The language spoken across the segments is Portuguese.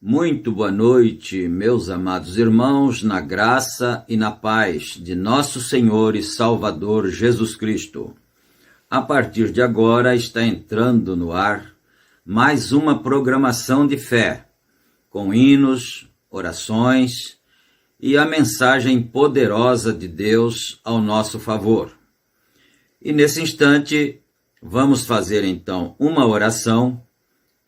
Muito boa noite, meus amados irmãos, na graça e na paz de nosso Senhor e Salvador Jesus Cristo. A partir de agora está entrando no ar mais uma programação de fé, com hinos, orações e a mensagem poderosa de Deus ao nosso favor. E nesse instante, vamos fazer então uma oração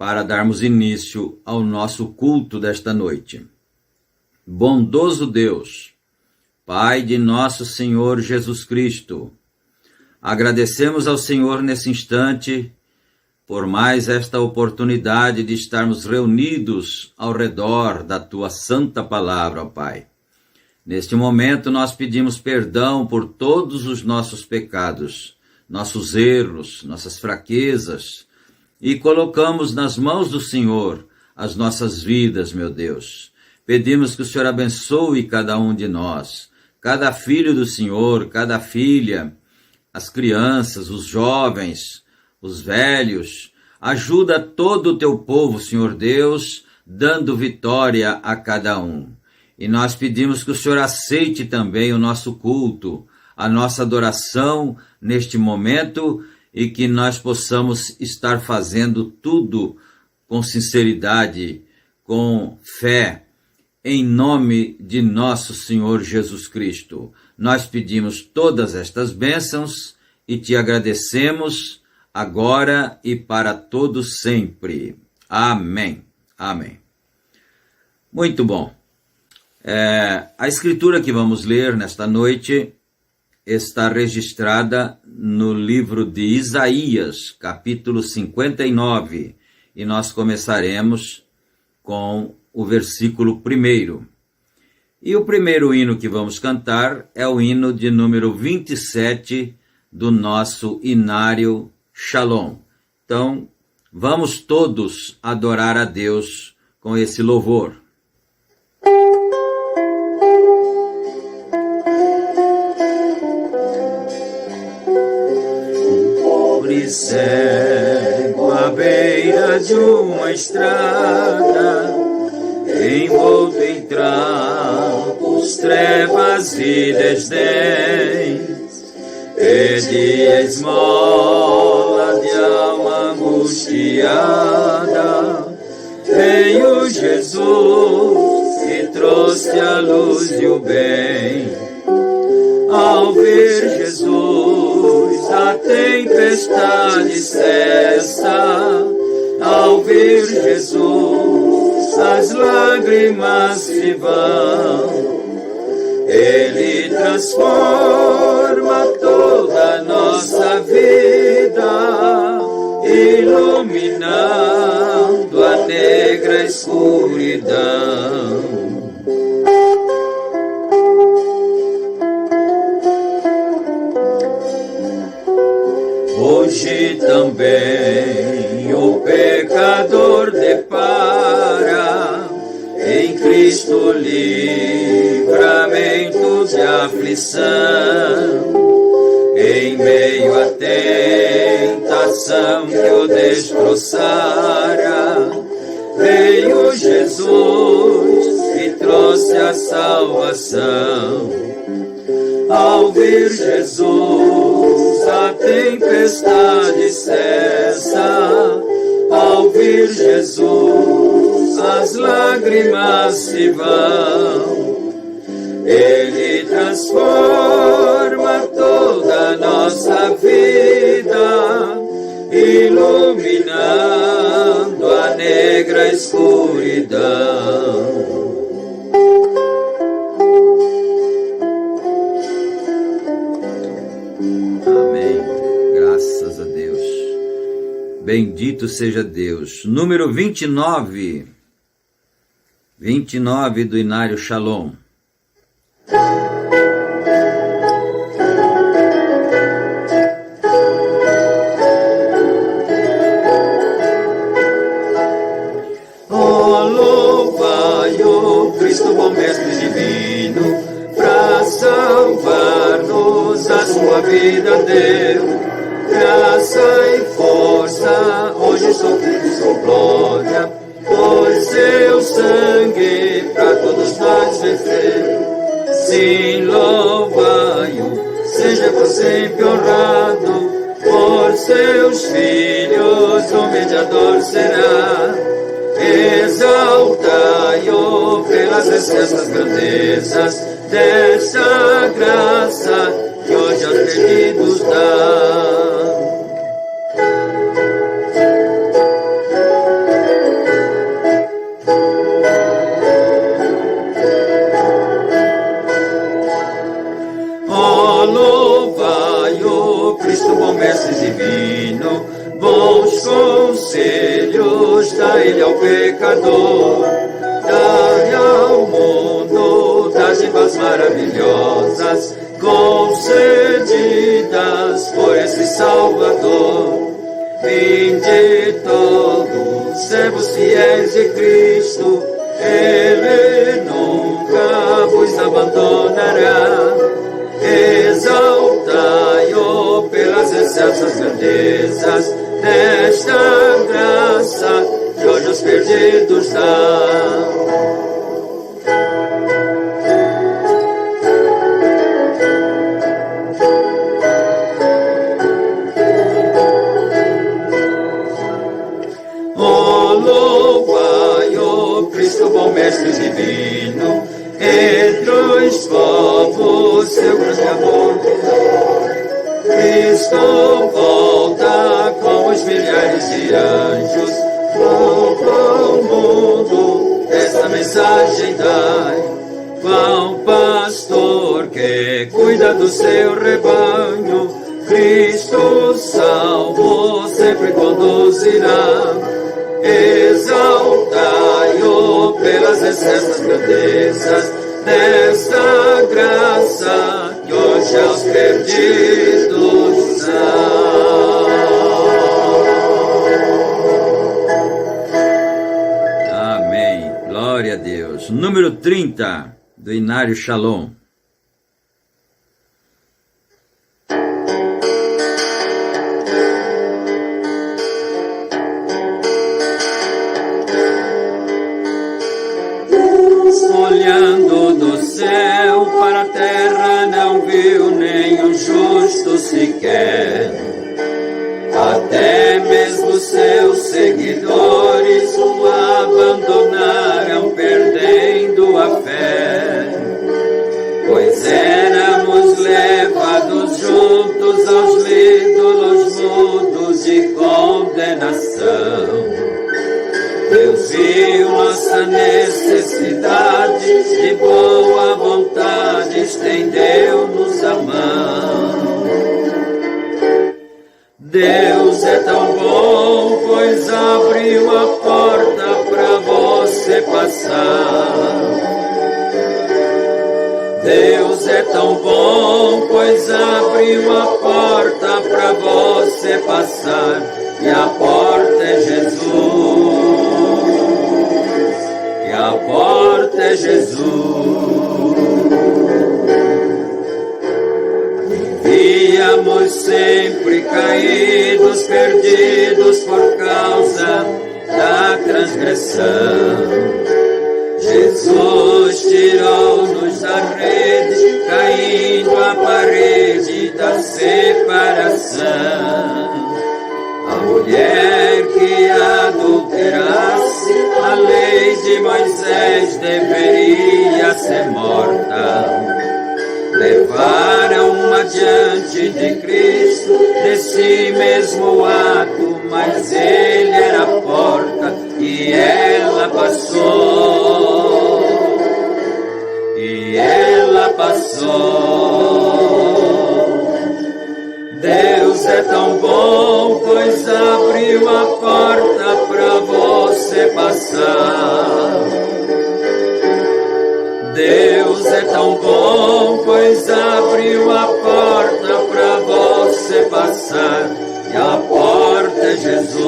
para darmos início ao nosso culto desta noite. Bondoso Deus, Pai de nosso Senhor Jesus Cristo, agradecemos ao Senhor nesse instante por mais esta oportunidade de estarmos reunidos ao redor da Tua Santa Palavra, ó Pai. Neste momento nós pedimos perdão por todos os nossos pecados, nossos erros, nossas fraquezas, e colocamos nas mãos do Senhor as nossas vidas, meu Deus. Pedimos que o Senhor abençoe cada um de nós, cada filho do Senhor, cada filha, as crianças, os jovens, os velhos. Ajuda todo o teu povo, Senhor Deus, dando vitória a cada um. E nós pedimos que o Senhor aceite também o nosso culto, a nossa adoração neste momento, e que nós possamos estar fazendo tudo com sinceridade, com fé, em nome de nosso Senhor Jesus Cristo. Nós pedimos todas estas bênçãos e te agradecemos agora e para todo sempre. Amém. Amém. Muito bom. A escritura que vamos ler nesta noite está registrada no livro de Isaías, capítulo 59, e nós começaremos com o versículo 1. E o primeiro hino que vamos cantar é o hino de número 27 do nosso Inário Shalom. Então, vamos todos adorar a Deus com esse louvor. Cego à beira de uma estrada, envolto em trapos, trevas e desdéns, pedi a esmola de alma angustiada. Veio Jesus e trouxe a luz e o bem. Ao ver Jesus, a tempestade cessa. Ao ver Jesus, as lágrimas se vão. Ele transforma toda a nossa vida, iluminando a negra escuridão. Hoje também o pecador depara em Cristo livramento de aflição. Em meio à tentação que o destroçara, veio Jesus e trouxe a salvação. Ao ver Jesus, a tempestade cessa. Ao ver Jesus, as lágrimas se vão. Ele transforma toda a nossa vida, iluminando a negra escuridão. Bendito seja Deus. Número 29 do Inário Shalom. Oh, louvai o Cristo, bom Mestre divino, para salvar-nos a sua vida deu. Graça e força, hoje sou Cristo, glória, pois seu sangue pra todos nós venceu. Sim, louvai-o, seja por sempre honrado, por seus filhos o mediador será. Exaltai-o pelas excelsas grandezas desta graça que hoje aos perdidos dá. Divino, bons conselhos dá ele ao pecador, dá-lhe ao mundo dádivas maravilhosas, concedidas por esse Salvador. Vinde todos, servos fiéis de Cristo, Ele nunca vos abandonará. Exaltai-o pelas excelsas grandezas desta graça que hoje aos perdidos dá. Oh, louvai-o Cristo, bom Mestre divino, entre os povos seu grande amor. Cristo volta com os milhares de anjos, louva ao mundo esta mensagem cuidai, qual pastor que cuida do seu rebanho, Cristo salvo sempre conduzirá. Exaltai-o pelas excessas grandezas desta graça que hoje aos perdidos dá. Amém. Glória a Deus. Número 30 do Inário Shalom. Olhando do céu para a terra, não viu nenhum justo sequer. Até mesmo seus seguidores o abandonaram, perdendo a fé. Pois éramos levados juntos aos ídolos mudos de condenação. Deus viu nossa necessidade, de boa vontade estendeu-nos a mão. Deus é tão bom, pois abriu a porta para você passar. Deus é tão bom, pois abriu a porta para você passar. E a porta é Jesus. E a porta é Jesus. Vivíamos sempre caídos, perdidos por causa da transgressão. Jesus tirou-nos da rede, caindo à parede da separação. A mulher que adulterasse, a lei de Moisés deveria ser morta. Levaram adiante de Cristo desse mesmo ato, mas ele era a porta e ela passou. E ela passou. Deus é tão bom, pois abriu a porta para você passar. Deus é tão bom, pois abriu a porta para você passar. E a porta é Jesus.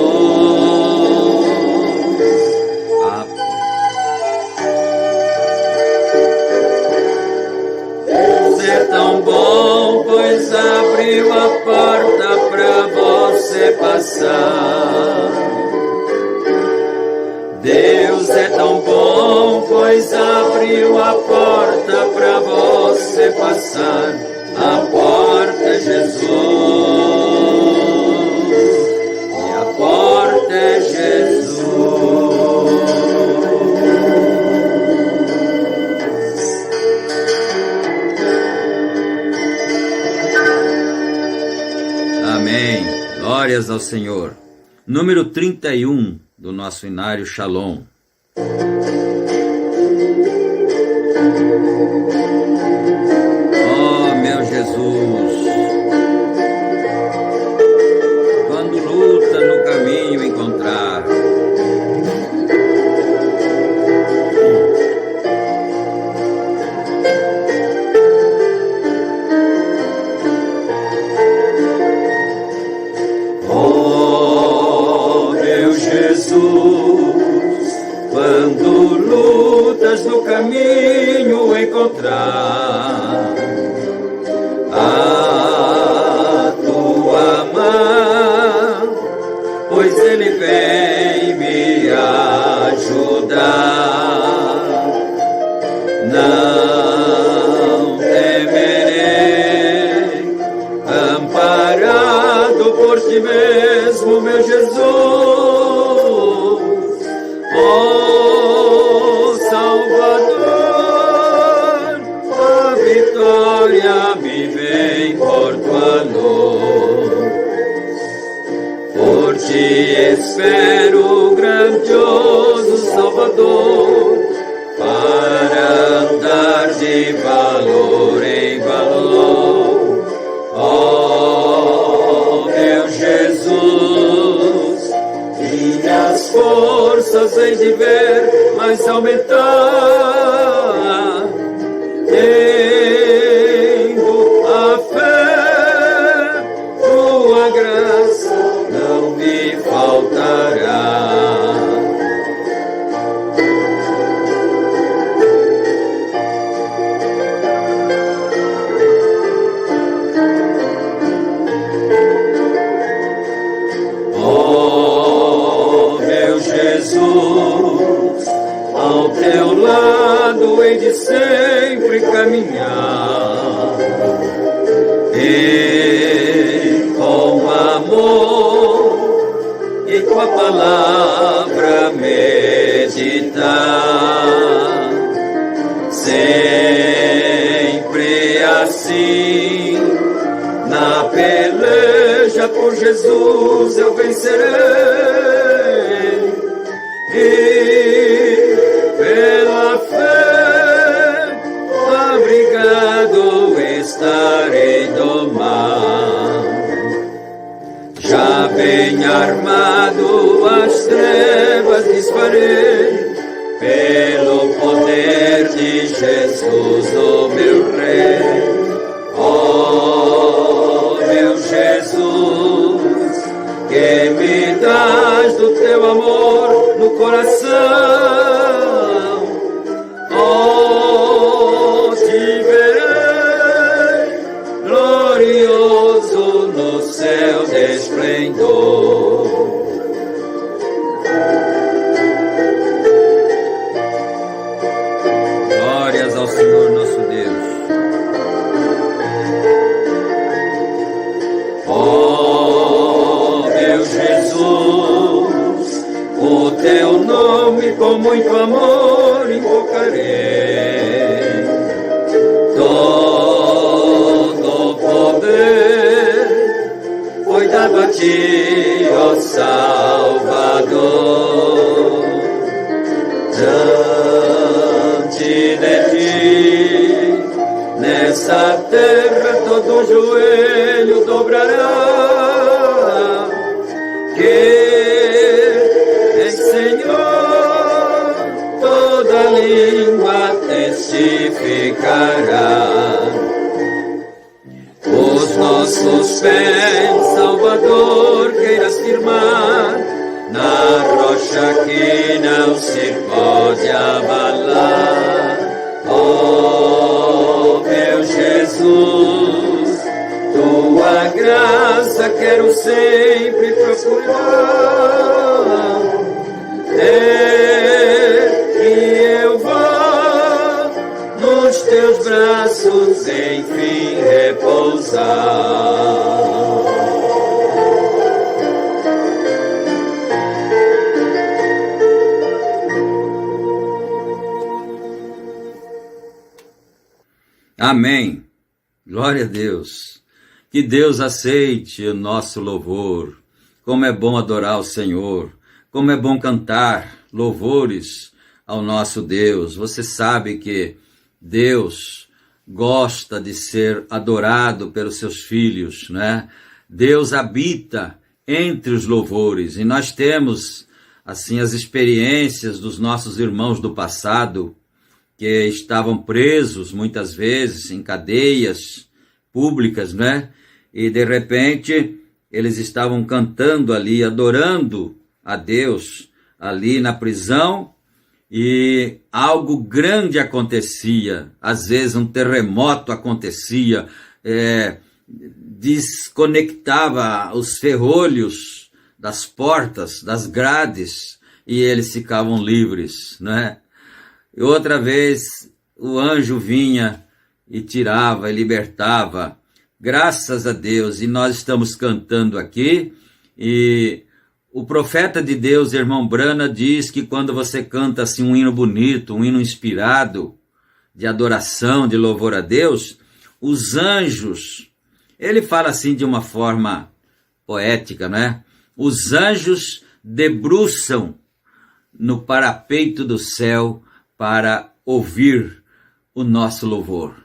Deus é tão bom, pois abriu a porta para você passar. Deus é tão bom, pois abriu a porta para você passar. A porta é Jesus. E a porta é Jesus. Amém. Glórias ao Senhor. Número 31 do nosso Inário Shalom. Oh, meu Jesus, quando luta no caminho encontrar, quando lutas no caminho encontrar a tua mão, pois ele vem me ajudar. Não temerei, amparado por ti mesmo, meu Jesus. Oh, Salvador, a vitória me vem por tua luz. Por ti espero, grandioso Salvador. te ver mais aumentar. Tendo a fé, tua graça não me faltará. Oh, meu Jesus, ao teu lado hei de sempre caminhar, e com amor e com a palavra meditar, sempre assim, na peleja por Jesus eu vencerei, e pela fé abrigado estarei do mal. Já bem armado as trevas disparei, pelo poder de Jesus, o meu Rei. Oh, meu Jesus, que me dás do teu amor no coração. Oh, te verei glorioso no céu de esplendor. Glórias ao Senhor nosso Deus. Oh, meu Jesus, o teu nome com muito amor invocarei. Todo poder foi dado a ti, ó Salvador. Diante de ti, nessa terra todo joelho dobrará, que és Senhor, toda língua testificará. Os nossos pés, Salvador, queiras firmar na rocha que não se pode abalar. Oh, meu Jesus, tua graça quero sempre procurar. Que eu vá nos teus braços enfim repousar. Amém. Glória a Deus. Que Deus aceite o nosso louvor. Como é bom adorar o Senhor. Como é bom cantar louvores ao nosso Deus. Você sabe que Deus gosta de ser adorado pelos seus filhos, né? Deus habita entre os louvores. E nós temos, assim, as experiências dos nossos irmãos do passado, que estavam presos muitas vezes em cadeias públicas, né? E de repente eles estavam cantando ali, adorando a Deus ali na prisão, e algo grande acontecia. Às vezes um terremoto acontecia, desconectava os ferrolhos das portas, das grades, e eles ficavam livres, né? E outra vez o anjo vinha e tirava e libertava. Graças a Deus. E nós estamos cantando aqui. E o profeta de Deus, irmão Brana, diz que quando você canta assim um hino bonito, um hino inspirado, de adoração, de louvor a Deus, os anjos, ele fala assim de uma forma poética, né? Os anjos debruçam no parapeito do céu para ouvir o nosso louvor.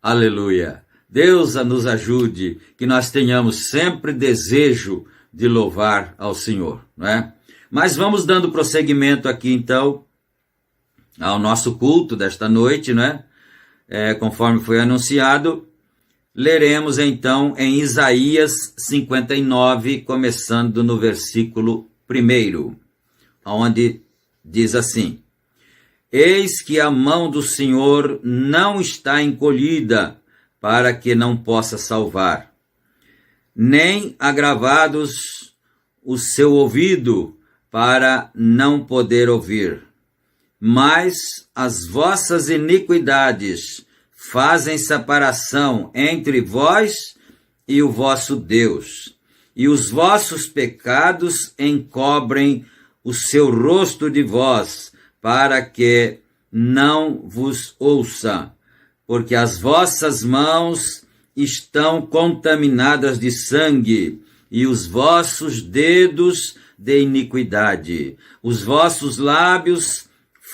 Aleluia! Deus nos ajude, que nós tenhamos sempre desejo de louvar ao Senhor, não é? Mas vamos dando prosseguimento aqui, então, ao nosso culto desta noite, né? Conforme foi anunciado, leremos então em Isaías 59, começando no versículo 1, onde diz assim: Eis que a mão do Senhor não está encolhida para que não possa salvar, nem agravados o seu ouvido para não poder ouvir. Mas as vossas iniquidades fazem separação entre vós e o vosso Deus, e os vossos pecados encobrem o seu rosto de vós, para que não vos ouça, porque as vossas mãos estão contaminadas de sangue, e os vossos dedos de iniquidade. Os vossos lábios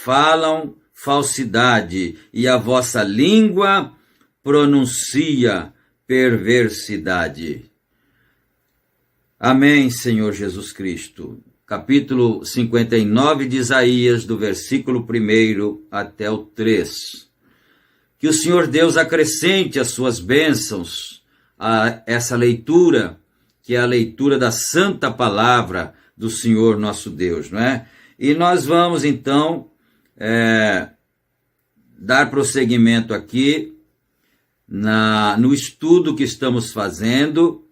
falam falsidade, e a vossa língua pronuncia perversidade. Amém, Senhor Jesus Cristo. Capítulo 59 de Isaías, do versículo 1 até o 3. Que o Senhor Deus acrescente as suas bênçãos a essa leitura, que é a leitura da santa palavra do Senhor nosso Deus, não é? E nós vamos, então, dar prosseguimento aqui no estudo que estamos fazendo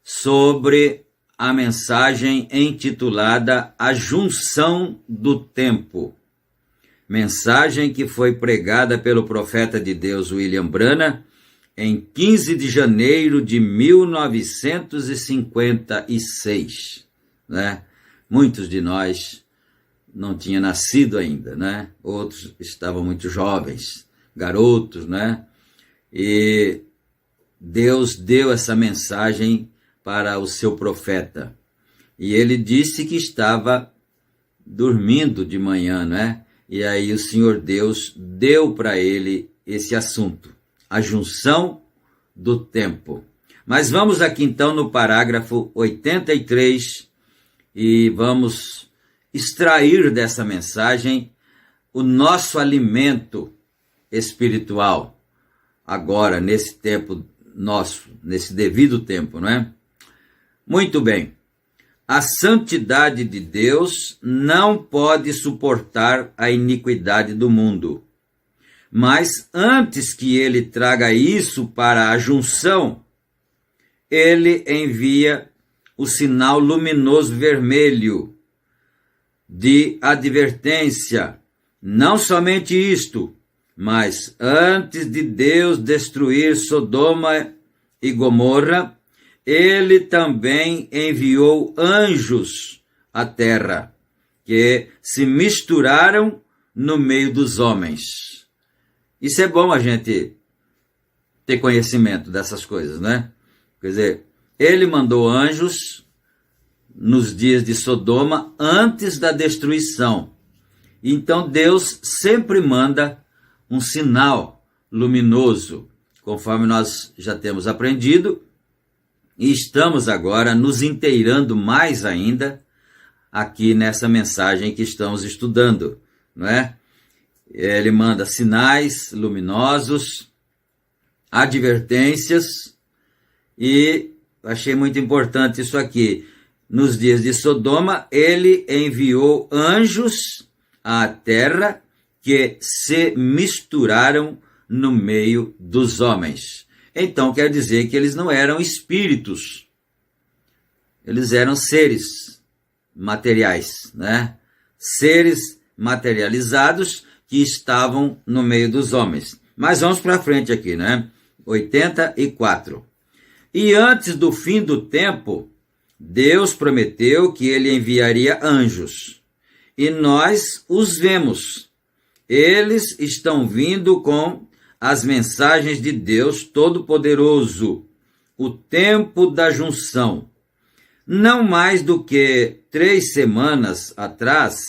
sobre a mensagem intitulada A Junção do Tempo. Mensagem que foi pregada pelo profeta de Deus William Branham em 15 de janeiro de 1956. Né? Muitos de nós não tinham nascido ainda, né? Outros estavam muito jovens, garotos, né? E Deus deu essa mensagem para o seu profeta. E ele disse que estava dormindo de manhã, né? E aí o Senhor Deus deu para ele esse assunto, a junção do tempo. Mas vamos aqui então no parágrafo 83 e vamos extrair dessa mensagem o nosso alimento espiritual, agora, nesse tempo nosso, nesse devido tempo, não é? Muito bem. A santidade de Deus não pode suportar a iniquidade do mundo. Mas antes que ele traga isso para a junção, ele envia o sinal luminoso vermelho de advertência. Não somente isto, mas antes de Deus destruir Sodoma e Gomorra, ele também enviou anjos à terra, que se misturaram no meio dos homens. Isso é bom a gente ter conhecimento dessas coisas, né? Quer dizer, ele mandou anjos nos dias de Sodoma antes da destruição. Então Deus sempre manda um sinal luminoso, conforme nós já temos aprendido, e estamos agora nos inteirando mais ainda aqui nessa mensagem que estamos estudando, não é? Ele manda sinais luminosos, advertências, e achei muito importante isso aqui. Nos dias de Sodoma, ele enviou anjos à terra que se misturaram no meio dos homens. Então quer dizer que eles não eram espíritos, eles eram seres materiais, né? Seres materializados que estavam no meio dos homens. Mas vamos para frente aqui, né? 84. E antes do fim do tempo, Deus prometeu que ele enviaria anjos. E nós os vemos. Eles estão vindo com as mensagens de Deus Todo-Poderoso, o tempo da junção. Não mais do que 3 semanas atrás,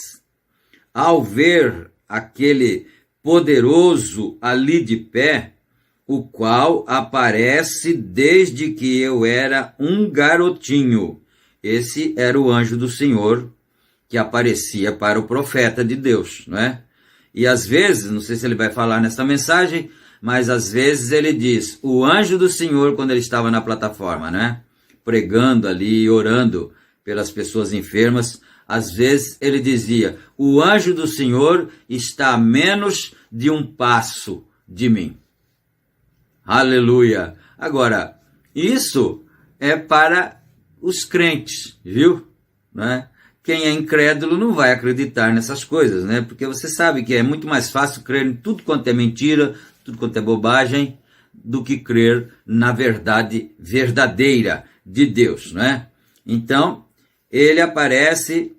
ao ver aquele poderoso ali de pé, o qual aparece desde que eu era um garotinho. Esse era o anjo do Senhor que aparecia para o profeta de Deus, não é? E às vezes, não sei se ele vai falar nessa mensagem, mas às vezes ele diz, o anjo do Senhor, quando ele estava na plataforma, né? Pregando ali, orando pelas pessoas enfermas, às vezes ele dizia, o anjo do Senhor está a menos de um passo de mim. Aleluia! Agora, isso é para os crentes, viu? Né? Quem é incrédulo não vai acreditar nessas coisas, né? Porque você sabe que é muito mais fácil crer em tudo quanto é mentira, tudo quanto é bobagem, do que crer na verdade verdadeira de Deus, né? Então, ele aparece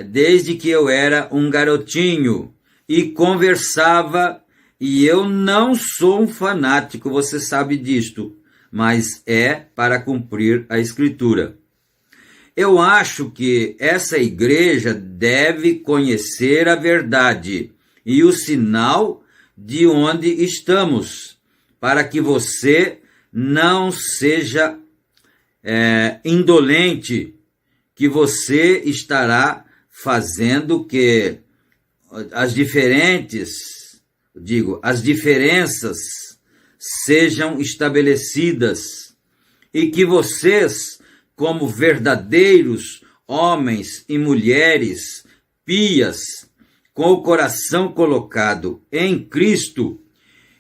desde que eu era um garotinho e conversava, e eu não sou um fanático, você sabe disto, mas é para cumprir a Escritura. Eu acho que essa igreja deve conhecer a verdade e o sinal de onde estamos, para que você não seja indolente, que você estará fazendo que as diferenças sejam estabelecidas e que vocês, como verdadeiros homens e mulheres pias, com o coração colocado em Cristo,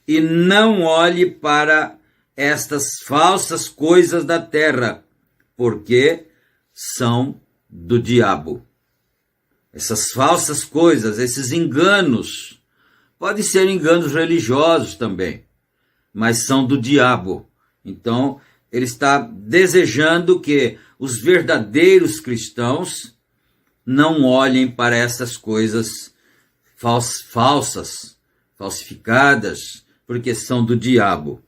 e não olhe para estas falsas coisas da terra, porque são do diabo. Essas falsas coisas, esses enganos, podem ser enganos religiosos também, mas são do diabo. Então, ele está desejando que os verdadeiros cristãos não olhem para essas coisas falsificadas, porque são do diabo.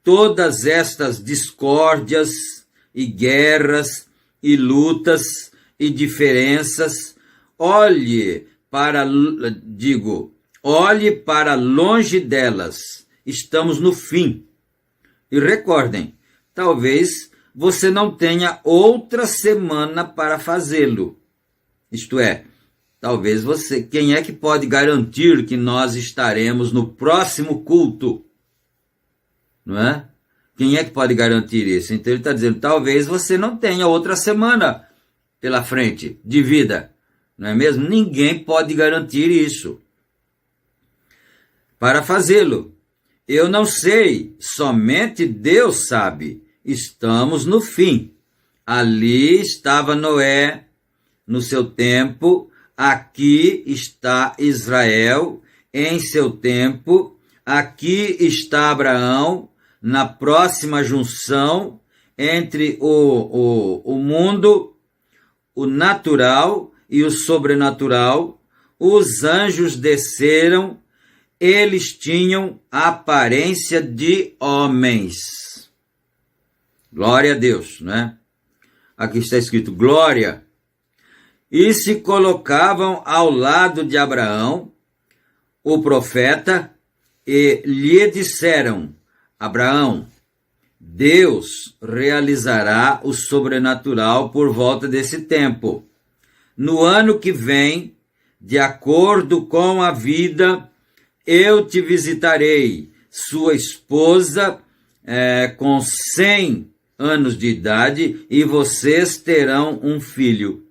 Todas estas discórdias e guerras e lutas e diferenças, olhe para longe delas. Estamos no fim. E recordem, talvez você não tenha outra semana para fazê-lo. Isto é, talvez você... Quem é que pode garantir que nós estaremos no próximo culto? Não é? Quem é que pode garantir isso? Então ele está dizendo, talvez você não tenha outra semana pela frente de vida. Não é mesmo? Ninguém pode garantir isso. Para fazê-lo, eu não sei, somente Deus sabe. Estamos no fim. Ali estava Noé no seu tempo, aqui está Israel em seu tempo, aqui está Abraão na próxima junção entre o mundo, o natural e o sobrenatural. Os anjos desceram, eles tinham a aparência de homens. Glória a Deus, né? Aqui está escrito glória. E se colocavam ao lado de Abraão, o profeta, e lhe disseram, Abraão, Deus realizará o sobrenatural por volta desse tempo. No ano que vem, de acordo com a vida, eu te visitarei, sua esposa com 100 anos de idade, e vocês terão um filho.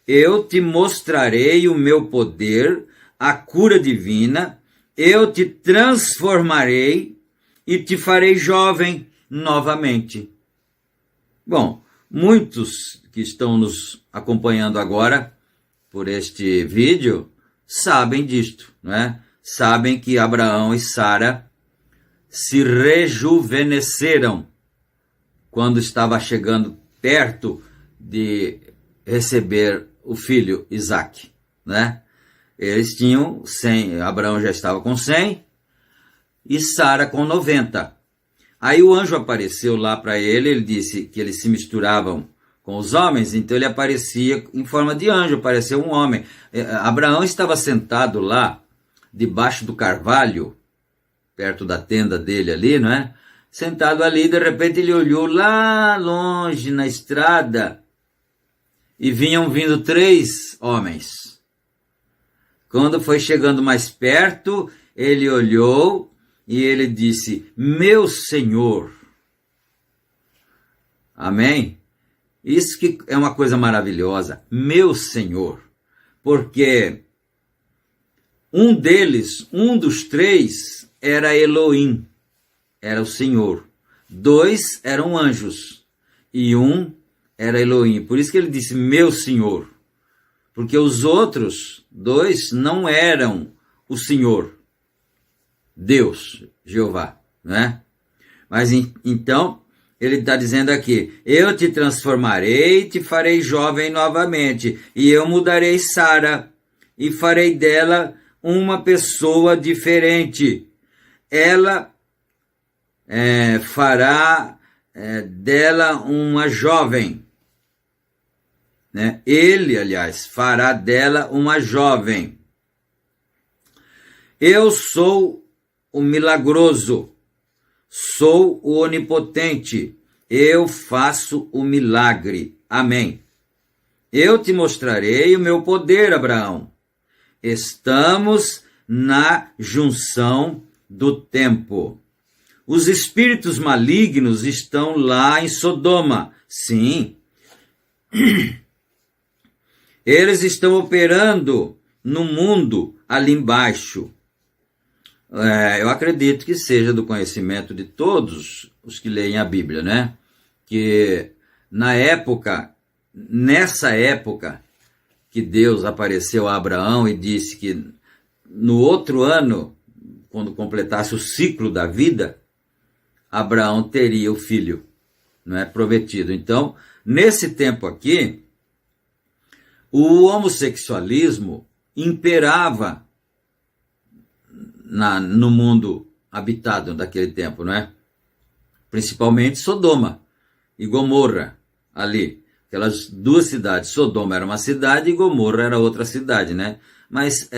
Eu te mostrarei o meu poder, a cura divina, eu te transformarei e te farei jovem novamente. Bom, muitos que estão nos acompanhando agora por este vídeo sabem disto, não é? Sabem que Abraão e Sara se rejuvenesceram quando estava chegando perto de receber o filho Isaque, né? Eles tinham 100, Abraão já estava com 100 e Sara com 90. Aí o anjo apareceu lá para ele disse que eles se misturavam com os homens, então ele aparecia em forma de anjo, apareceu um homem. Abraão estava sentado lá, debaixo do carvalho, perto da tenda dele ali, não é? Sentado ali, de repente ele olhou lá longe na estrada e vinham vindo 3 homens. Quando foi chegando mais perto, ele olhou e ele disse: meu Senhor. Amém? Isso que é uma coisa maravilhosa, meu Senhor. Porque um deles, um dos 3, era Elohim, era o Senhor. 2 eram anjos e um era Elohim. Por isso que ele disse, meu Senhor. Porque os outros 2 não eram o Senhor, Deus, Jeová, né? Mas então, ele está dizendo aqui, eu te transformarei e te farei jovem novamente, e eu mudarei Sara, e farei dela uma pessoa diferente. Ela fará dela uma jovem. Né? Ele, aliás, fará dela uma jovem. Eu sou o milagroso, sou o onipotente, eu faço o milagre. Amém. Eu te mostrarei o meu poder, Abraão. Estamos na junção do tempo. Os espíritos malignos estão lá em Sodoma. Sim. Eles estão operando no mundo ali embaixo. Eu acredito que seja do conhecimento de todos os que leem a Bíblia, né? Que nessa época que Deus apareceu a Abraão e disse que no outro ano, quando completasse o ciclo da vida, Abraão teria o filho, não é, prometido. Então, nesse tempo aqui, o homossexualismo imperava no mundo habitado daquele tempo, não é? Principalmente Sodoma e Gomorra, ali. Aquelas 2 cidades. Sodoma era uma cidade e Gomorra era outra cidade, né? Mas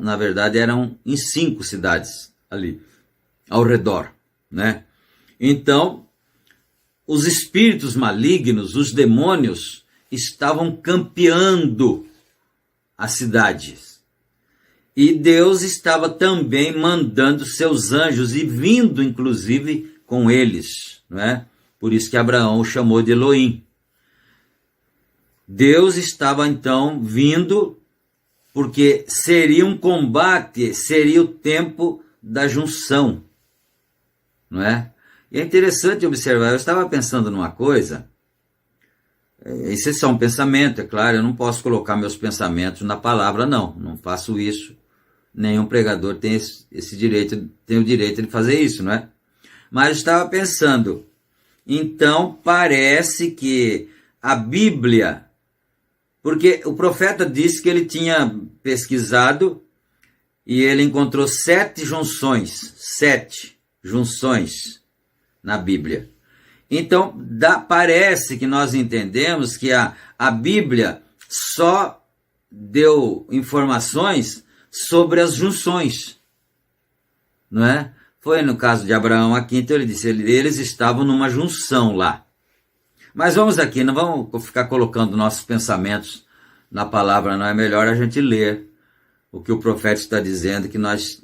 na verdade, eram em 5 cidades ali, ao redor, né? Então, os espíritos malignos, os demônios, estavam campeando as cidades. E Deus estava também mandando seus anjos e vindo, inclusive, com eles, não é? Por isso que Abraão o chamou de Elohim. Deus estava, então, vindo, porque seria um combate, seria o tempo da junção, não é? E é interessante observar, eu estava pensando numa coisa, isso é só um pensamento, é claro, eu não posso colocar meus pensamentos na palavra, não faço isso. Nenhum pregador tem esse direito, tem o direito de fazer isso, não é? Mas estava pensando, então parece que a Bíblia, porque o profeta disse que ele tinha pesquisado e ele encontrou 7 junções na Bíblia. Então, parece que nós entendemos que a Bíblia só deu informações sobre as junções, não é? Foi no caso de Abraão aqui, então ele disse, eles estavam numa junção lá. Mas vamos aqui, não vamos ficar colocando nossos pensamentos na palavra, não é melhor a gente ler o que o profeta está dizendo, que nós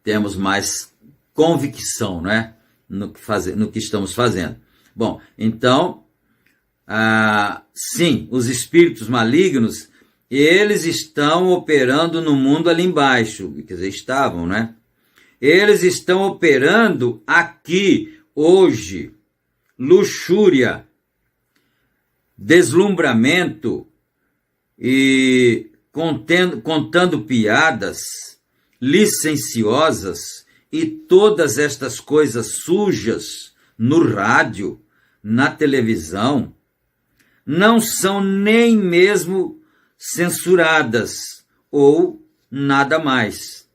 temos mais convicção, não é? No que estamos fazendo. Bom, então, sim, os espíritos malignos, eles estão operando no mundo ali embaixo, quer dizer, estavam, né? Eles estão operando aqui, hoje, luxúria, deslumbramento e contando piadas licenciosas e todas estas coisas sujas no rádio, na televisão, não são nem mesmo censuradas ou nada mais.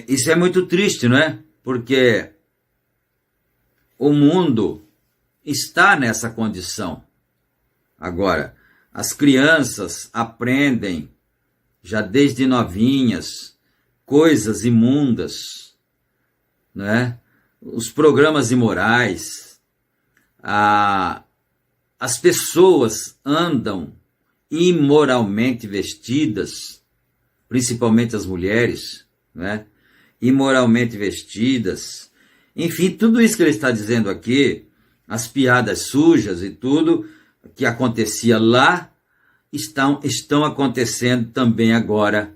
Isso é muito triste, não é? Porque o mundo está nessa condição. Agora, as crianças aprendem, já desde novinhas, coisas imundas, né? Os programas imorais, as pessoas andam imoralmente vestidas, principalmente as mulheres, né? Imoralmente vestidas, enfim, tudo isso que ele está dizendo aqui, as piadas sujas e tudo que acontecia lá, estão acontecendo também agora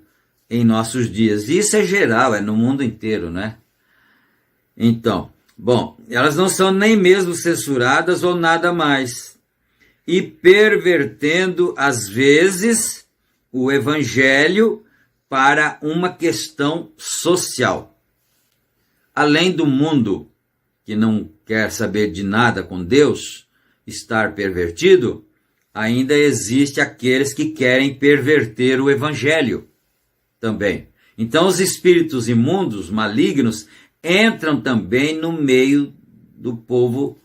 em nossos dias. E isso é geral, é no mundo inteiro, né? Então, bom, elas não são nem mesmo censuradas ou nada mais. E pervertendo, às vezes, o evangelho para uma questão social. Além do mundo que não quer saber de nada com Deus, estar pervertido, ainda existe aqueles que querem perverter o evangelho também. Então os espíritos imundos, malignos, entram também no meio do povo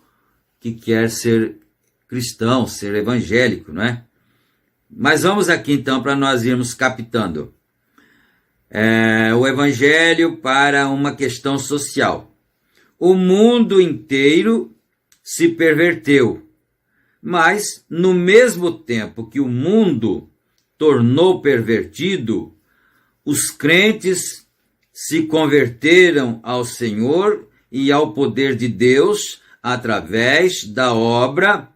que quer ser cristão, ser evangélico, não é? Mas vamos aqui então para nós irmos captando. O evangelho para uma questão social. O mundo inteiro se perverteu, mas no mesmo tempo que o mundo tornou pervertido, os crentes se converteram ao Senhor e ao poder de Deus através da obra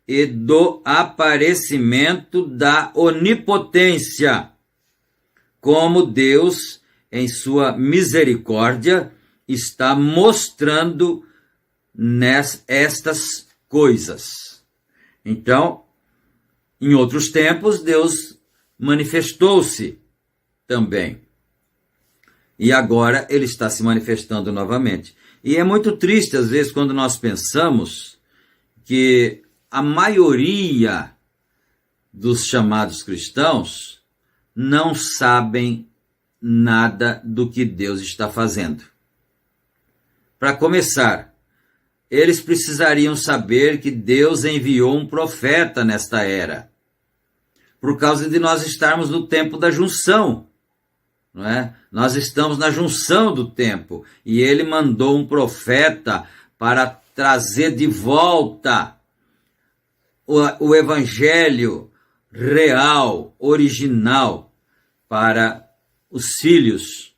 e do aparecimento da onipotência, como Deus, em sua misericórdia, está mostrando estas coisas. Então, em outros tempos, Deus manifestou-se também. E agora ele está se manifestando novamente. E é muito triste, às vezes, quando nós pensamos que a maioria dos chamados cristãos não sabem nada do que Deus está fazendo. Para começar, eles precisariam saber que Deus enviou um profeta nesta era, por causa de nós estarmos no tempo da junção, não é? Nós estamos na junção do tempo, e ele mandou um profeta para trazer de volta o evangelho real, original, para os filhos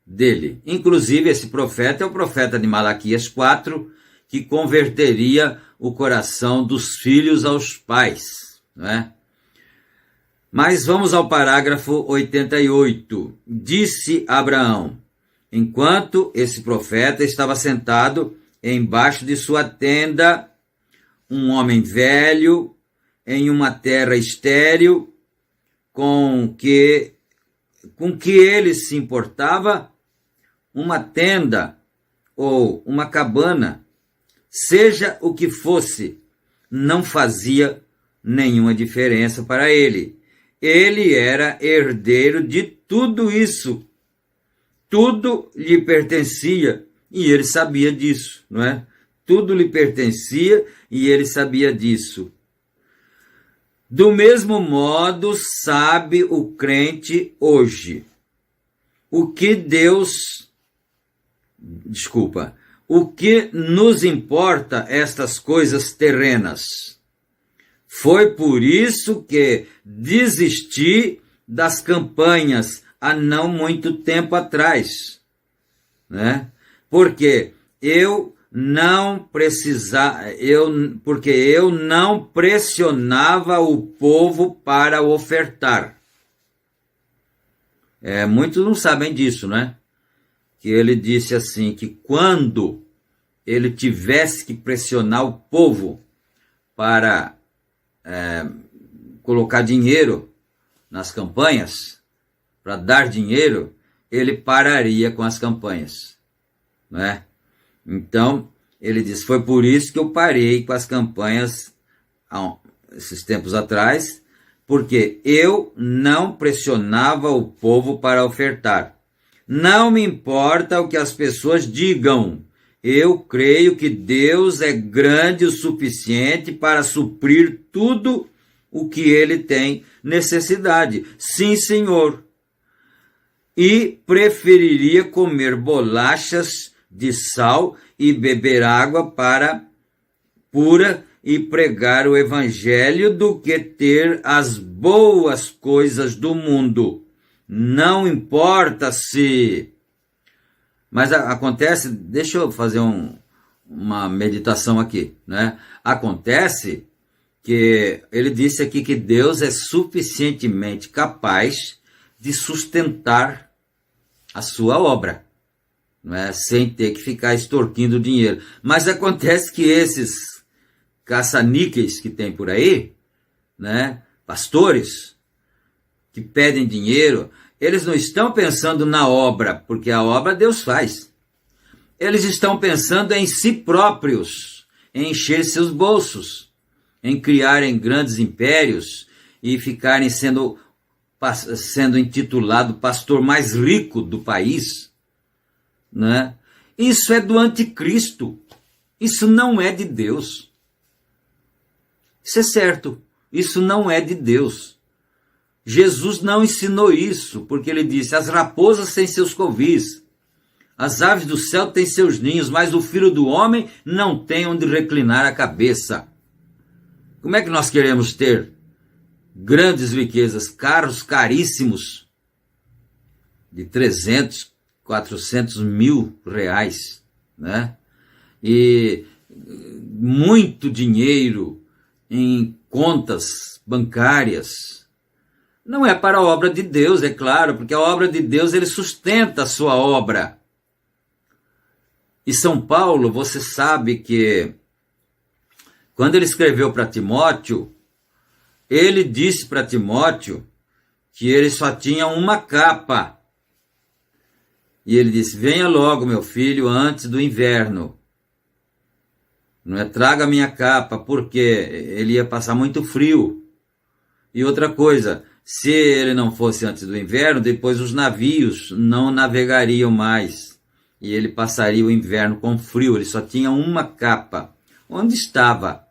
dele. Inclusive, esse profeta é o profeta de Malaquias 4, que converteria o coração dos filhos aos pais, não é? Mas vamos ao parágrafo 88. Disse Abraão, enquanto esse profeta estava sentado embaixo de sua tenda, um homem velho, em uma terra estéril, com que ele se importava, uma tenda ou uma cabana, seja o que fosse, não fazia nenhuma diferença para ele. Ele era herdeiro de tudo isso. Tudo lhe pertencia e ele sabia disso, não é? Tudo lhe pertencia e ele sabia disso. Do mesmo modo, sabe o crente hoje. O que nos importa estas coisas terrenas? Foi por isso que desisti das campanhas há não muito tempo atrás, né? Porque eu não pressionava o povo para ofertar. Muitos não sabem disso, né? Que ele disse assim, que quando ele tivesse que pressionar o povo para colocar dinheiro nas campanhas, para dar dinheiro, ele pararia com as campanhas, não é? Então, ele diz, foi por isso que eu parei com as campanhas esses tempos atrás, porque eu não pressionava o povo para ofertar. Não me importa o que as pessoas digam. Eu creio que Deus é grande o suficiente para suprir tudo o que ele tem necessidade. Sim, Senhor. E preferiria comer bolachas de sal e beber água pura e pregar o evangelho do que ter as boas coisas do mundo. Não importa se... Mas acontece, deixa eu fazer uma meditação aqui, né? Acontece que ele disse aqui que Deus é suficientemente capaz de sustentar a sua obra, não é? Sem ter que ficar extorquindo dinheiro. Mas acontece que esses caça-níqueis que tem por aí, né? Pastores que pedem dinheiro, eles não estão pensando na obra, porque a obra Deus faz. Eles estão pensando em si próprios, em encher seus bolsos, em criarem grandes impérios e ficarem sendo intitulado pastor mais rico do país, né? Isso é do anticristo. Isso não é de Deus. Isso é certo. Isso não é de Deus. Jesus não ensinou isso, porque ele disse: as raposas têm seus covis, as aves do céu têm seus ninhos, mas o filho do homem não tem onde reclinar a cabeça. Como é que nós queremos ter grandes riquezas, carros caríssimos, de 300, 400 mil reais, né? E muito dinheiro em contas bancárias? Não é para a obra de Deus, é claro, porque a obra de Deus, ele sustenta a sua obra. E São Paulo, você sabe que quando ele escreveu para Timóteo, ele disse para Timóteo que ele só tinha uma capa. E ele disse: venha logo, meu filho, antes do inverno. Não é? Traga minha capa, porque ele ia passar muito frio. E outra coisa, se ele não fosse antes do inverno, depois os navios não navegariam mais. E ele passaria o inverno com frio. Ele só tinha uma capa. Onde estava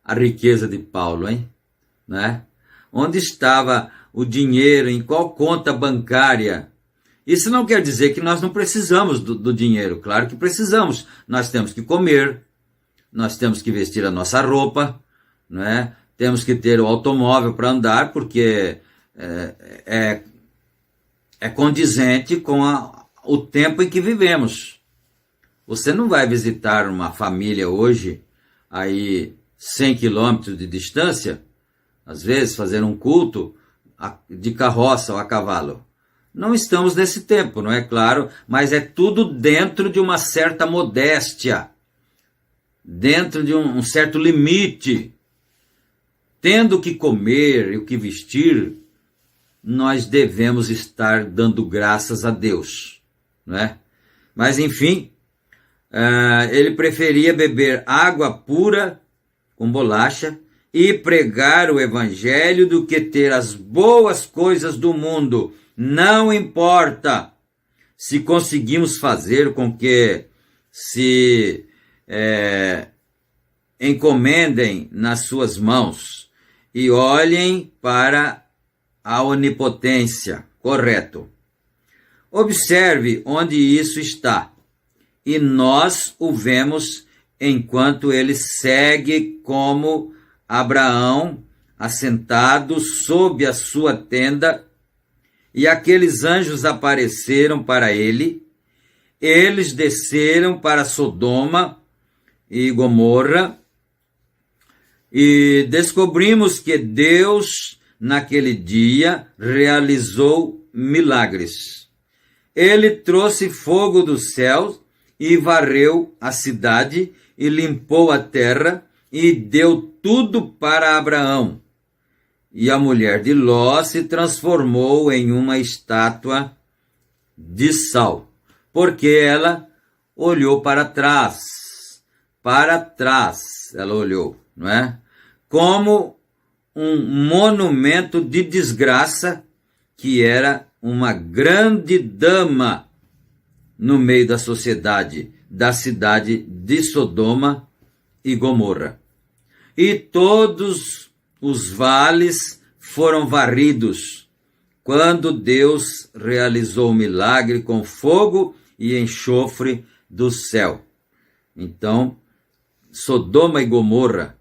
a riqueza de Paulo, hein? Né? Onde estava o dinheiro? Em qual conta bancária? Isso não quer dizer que nós não precisamos do dinheiro. Claro que precisamos. Nós temos que comer, nós temos que vestir a nossa roupa, né? Temos que ter o automóvel para andar, porque é condizente com o tempo em que vivemos. Você não vai visitar uma família hoje, aí 100 quilômetros de distância, às vezes fazer um culto de carroça ou a cavalo. Não estamos nesse tempo, não é claro, mas é tudo dentro de uma certa modéstia, dentro de um certo limite. Tendo o que comer e o que vestir, nós devemos estar dando graças a Deus, não é? Mas enfim, ele preferia beber água pura com bolacha e pregar o evangelho do que ter as boas coisas do mundo. Não importa se conseguimos fazer com que se encomendem nas suas mãos e olhem para a onipotência, correto. Observe onde isso está, e nós o vemos enquanto ele segue como Abraão, assentado sob a sua tenda, e aqueles anjos apareceram para ele. Eles desceram para Sodoma e Gomorra, e descobrimos que Deus, naquele dia, realizou milagres. Ele trouxe fogo dos céus e varreu a cidade e limpou a terra e deu tudo para Abraão. E a mulher de Ló se transformou em uma estátua de sal, porque ela olhou para trás. Para trás ela olhou, não é? Como um monumento de desgraça, que era uma grande dama no meio da sociedade da cidade de Sodoma e Gomorra. E todos os vales foram varridos quando Deus realizou o milagre com fogo e enxofre do céu. Então, Sodoma e Gomorra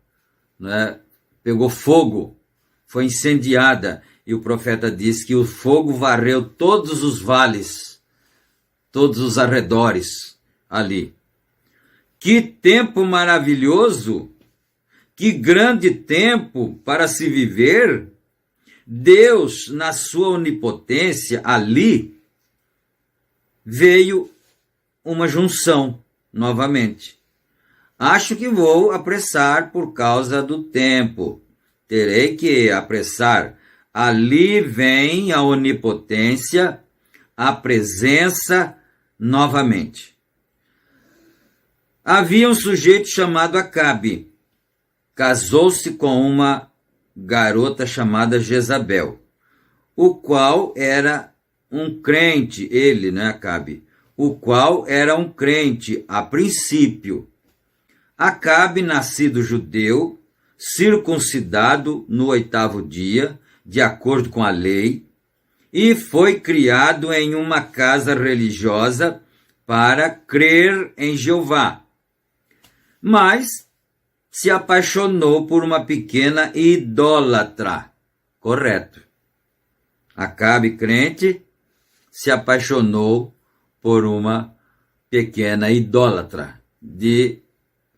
né, pegou fogo, foi incendiada, e o profeta diz que o fogo varreu todos os vales, todos os arredores ali. Que tempo maravilhoso! Que grande tempo para se viver! Deus, na sua onipotência, ali, veio uma junção, novamente. Acho que vou apressar por causa do tempo. Terei que apressar. Ali vem a onipotência, a presença, novamente. Havia um sujeito chamado Acabe. Casou-se com uma garota chamada Jezabel, o qual era um crente, ele, né, Acabe, o qual era um crente a princípio. Acabe, nascido judeu, circuncidado no 8º dia, de acordo com a lei, e foi criado em uma casa religiosa para crer em Jeová. Mas se apaixonou por uma pequena idólatra. Correto. Acabe, crente, se apaixonou por uma pequena idólatra de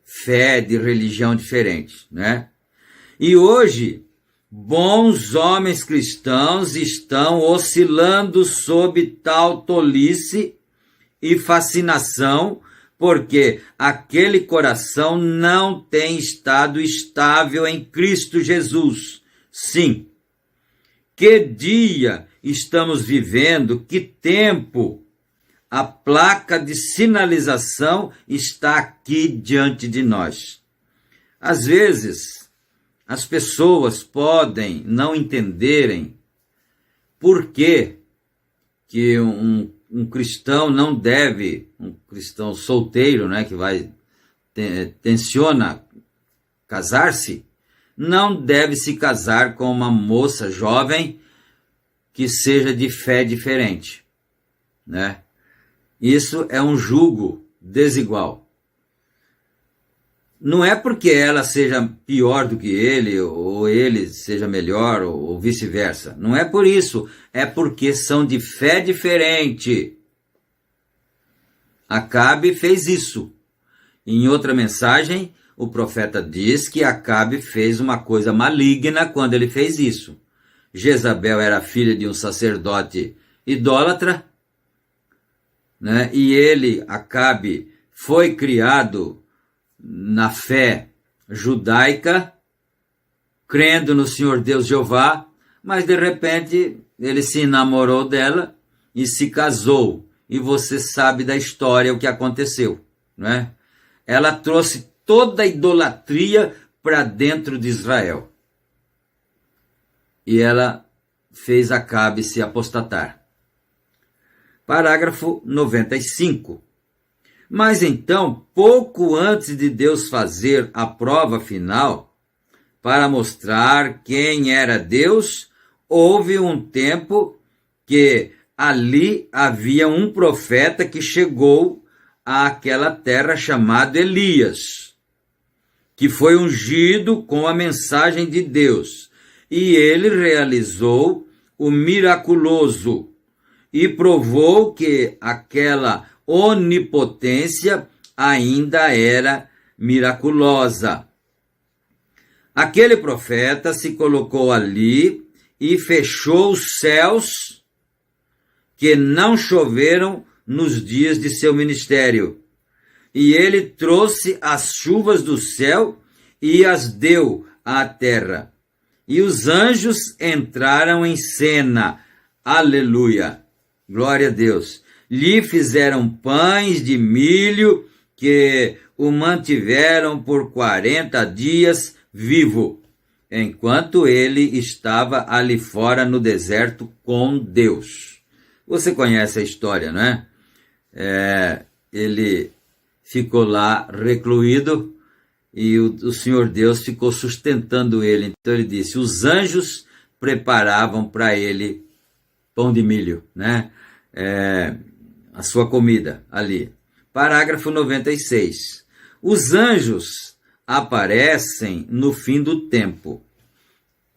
fé, de religião diferente, né? E hoje, bons homens cristãos estão oscilando sob tal tolice e fascinação, porque aquele coração não tem estado estável em Cristo Jesus. Sim. Que dia estamos vivendo, que tempo! A placa de sinalização está aqui diante de nós. Às vezes, as pessoas podem não entenderem por que um cristão não deve, um cristão solteiro, né, que tenciona casar-se, não deve se casar com uma moça jovem que seja de fé diferente, né? Isso é um jugo desigual. Não é porque ela seja pior do que ele, ou ele seja melhor, ou vice-versa. Não é por isso. É porque são de fé diferente. Acabe fez isso. Em outra mensagem, o profeta diz que Acabe fez uma coisa maligna quando ele fez isso. Jezabel era filha de um sacerdote idólatra, né? E ele, Acabe, foi criado na fé judaica, crendo no Senhor Deus Jeová, mas de repente ele se enamorou dela e se casou. E você sabe da história o que aconteceu, né? Ela trouxe toda a idolatria para dentro de Israel. E ela fez Acabe se apostatar. Parágrafo 95. Mas então, pouco antes de Deus fazer a prova final, para mostrar quem era Deus, houve um tempo que ali havia um profeta que chegou àquela terra chamado Elias, que foi ungido com a mensagem de Deus. E ele realizou o miraculoso e provou que aquela onipotência ainda era miraculosa. Aquele profeta se colocou ali e fechou os céus que não choveram nos dias de seu ministério. E ele trouxe as chuvas do céu e as deu à terra. E os anjos entraram em cena. Aleluia! Glória a Deus! Lhe fizeram pães de milho que o mantiveram por 40 dias vivo, enquanto ele estava ali fora no deserto com Deus. Você conhece a história, não é? Ele ficou lá recluído e o Senhor Deus ficou sustentando ele. Então ele disse, os anjos preparavam para ele pão de milho, né? A sua comida ali. Parágrafo 96. Os anjos aparecem no fim do tempo.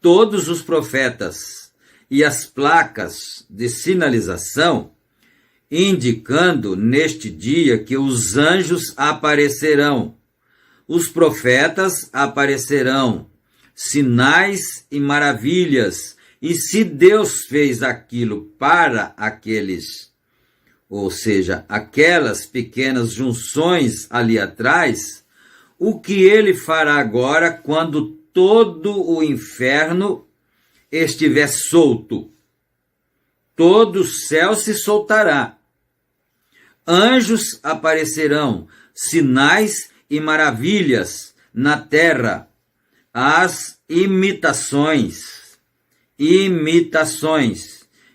Todos os profetas e as placas de sinalização indicando neste dia que os anjos aparecerão, os profetas aparecerão, sinais e maravilhas. E se Deus fez aquilo para aqueles, ou seja, aquelas pequenas junções ali atrás, o que ele fará agora quando todo o inferno estiver solto? Todo o céu se soltará. Anjos aparecerão, sinais e maravilhas na terra. As imitações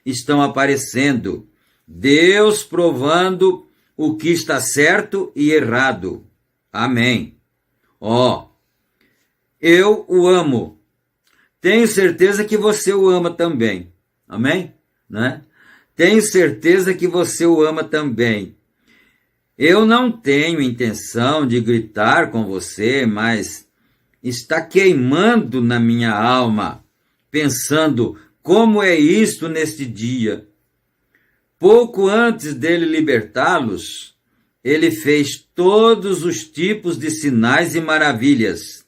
estão aparecendo. Deus provando o que está certo e errado. Amém. Eu o amo. Tenho certeza que você o ama também. Amém? Né? Tenho certeza que você o ama também. Eu não tenho intenção de gritar com você, mas está queimando na minha alma, pensando como é isto neste dia. Pouco antes dele libertá-los, ele fez todos os tipos de sinais e maravilhas.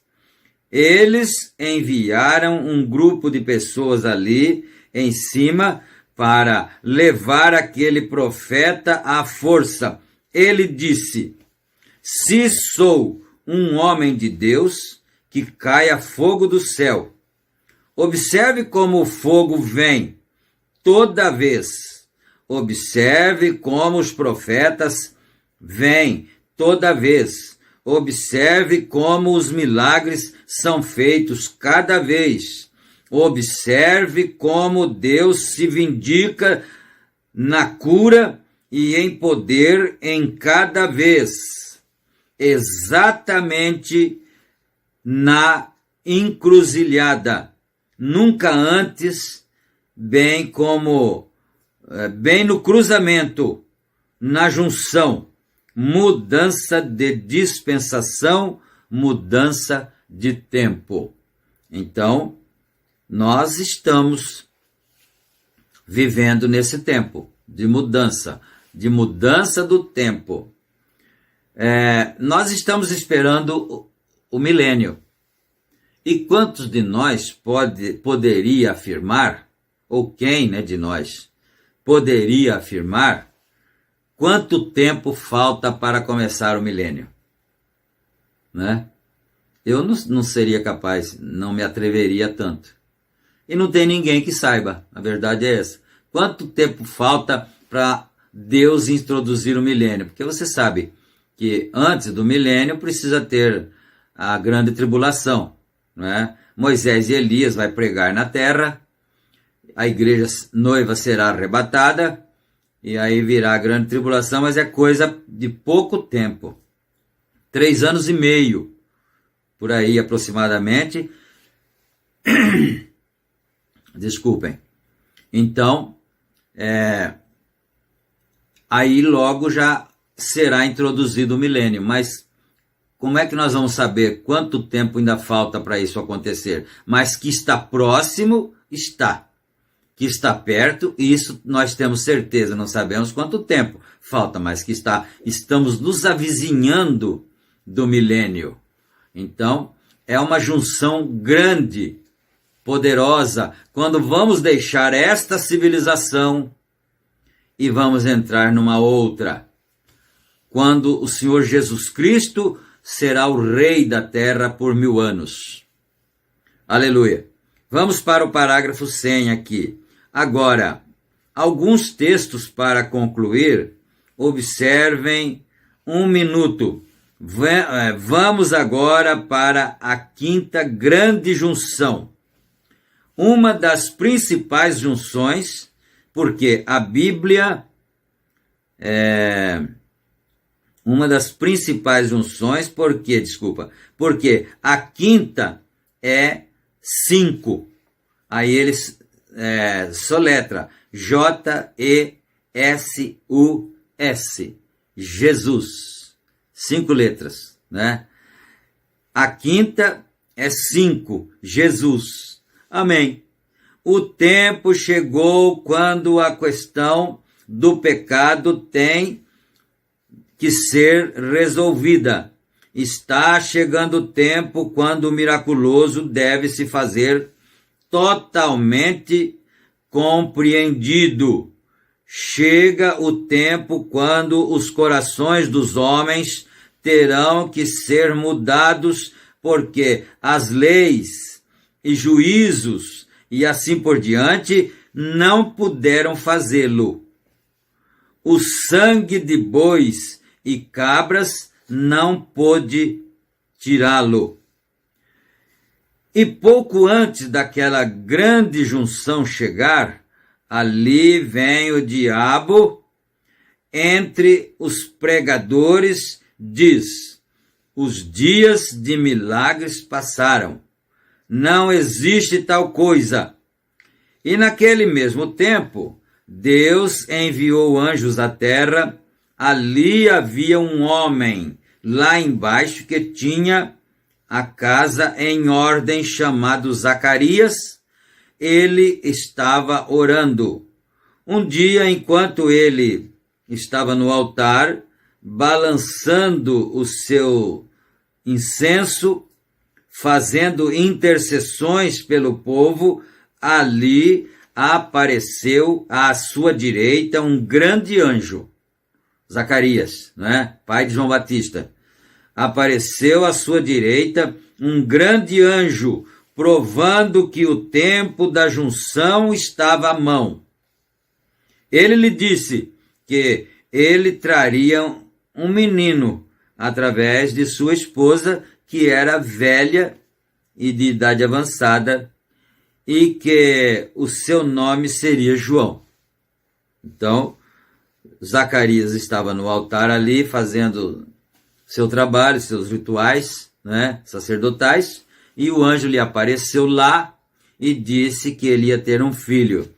Eles enviaram um grupo de pessoas ali em cima para levar aquele profeta à força. Ele disse: se sou um homem de Deus, que caia fogo do céu. Observe como o fogo vem toda vez. Observe como os profetas vêm toda vez. Observe como os milagres são feitos cada vez. Observe como Deus se vindica na cura e em poder em cada vez, exatamente na encruzilhada, nunca antes, bem no cruzamento, na junção, mudança de dispensação, mudança de tempo. Então, nós estamos vivendo nesse tempo de mudança do tempo. Nós estamos esperando o milênio. E quantos de nós poderia afirmar, ou quem de nós poderia afirmar, quanto tempo falta para começar o milênio? Né? Eu não seria capaz, não me atreveria tanto. E não tem ninguém que saiba, a verdade é essa. Quanto tempo falta para Deus introduzir o milênio? Porque você sabe que antes do milênio precisa ter a grande tribulação, não é? Moisés e Elias vai pregar na terra, a igreja noiva será arrebatada, e aí virá a grande tribulação, mas é coisa de pouco tempo. 3 anos e meio, por aí aproximadamente. Desculpem. Então, aí logo já será introduzido o milênio. Mas como é que nós vamos saber quanto tempo ainda falta para isso acontecer? Mas que está próximo, está. Que está perto, isso nós temos certeza, não sabemos quanto tempo falta, mas que estamos nos avizinhando do milênio. Então, é uma junção grande, poderosa, quando vamos deixar esta civilização e vamos entrar numa outra. Quando o Senhor Jesus Cristo será o Rei da Terra por 1000 anos. Aleluia. Vamos para o parágrafo 100 aqui. Agora, alguns textos para concluir. Observem 1 minuto. Vamos agora para a 5ª grande junção. Uma das principais junções, porque a Bíblia uma das principais junções, porque a 5ª é 5. Aí eles soletra J-E-S-U-S, Jesus. 5 letras, né? A quinta é 5, Jesus. Amém. O tempo chegou quando a questão do pecado tem que ser resolvida. Está chegando o tempo quando o miraculoso deve se fazer totalmente compreendido. Chega o tempo quando os corações dos homens terão que ser mudados, porque as leis e juízos e assim por diante não puderam fazê-lo. O sangue de bois e cabras não pôde tirá-lo. E pouco antes daquela grande junção chegar, ali vem o diabo entre os pregadores, diz: os dias de milagres passaram, não existe tal coisa. E naquele mesmo tempo, Deus enviou anjos à terra. Ali havia um homem lá embaixo que tinha a casa em ordem, chamado Zacarias. Ele estava orando. Um dia, enquanto ele estava no altar, balançando o seu incenso, fazendo intercessões pelo povo, ali apareceu à sua direita um grande anjo, Zacarias, né? Pai de João Batista. Apareceu à sua direita um grande anjo, provando que o tempo da junção estava à mão. Ele lhe disse que ele traria um menino através de sua esposa, que era velha e de idade avançada, e que o seu nome seria João. Então, Zacarias estava no altar ali, fazendo seu trabalho, seus rituais, né, sacerdotais, e o anjo lhe apareceu lá e disse que ele ia ter um filho.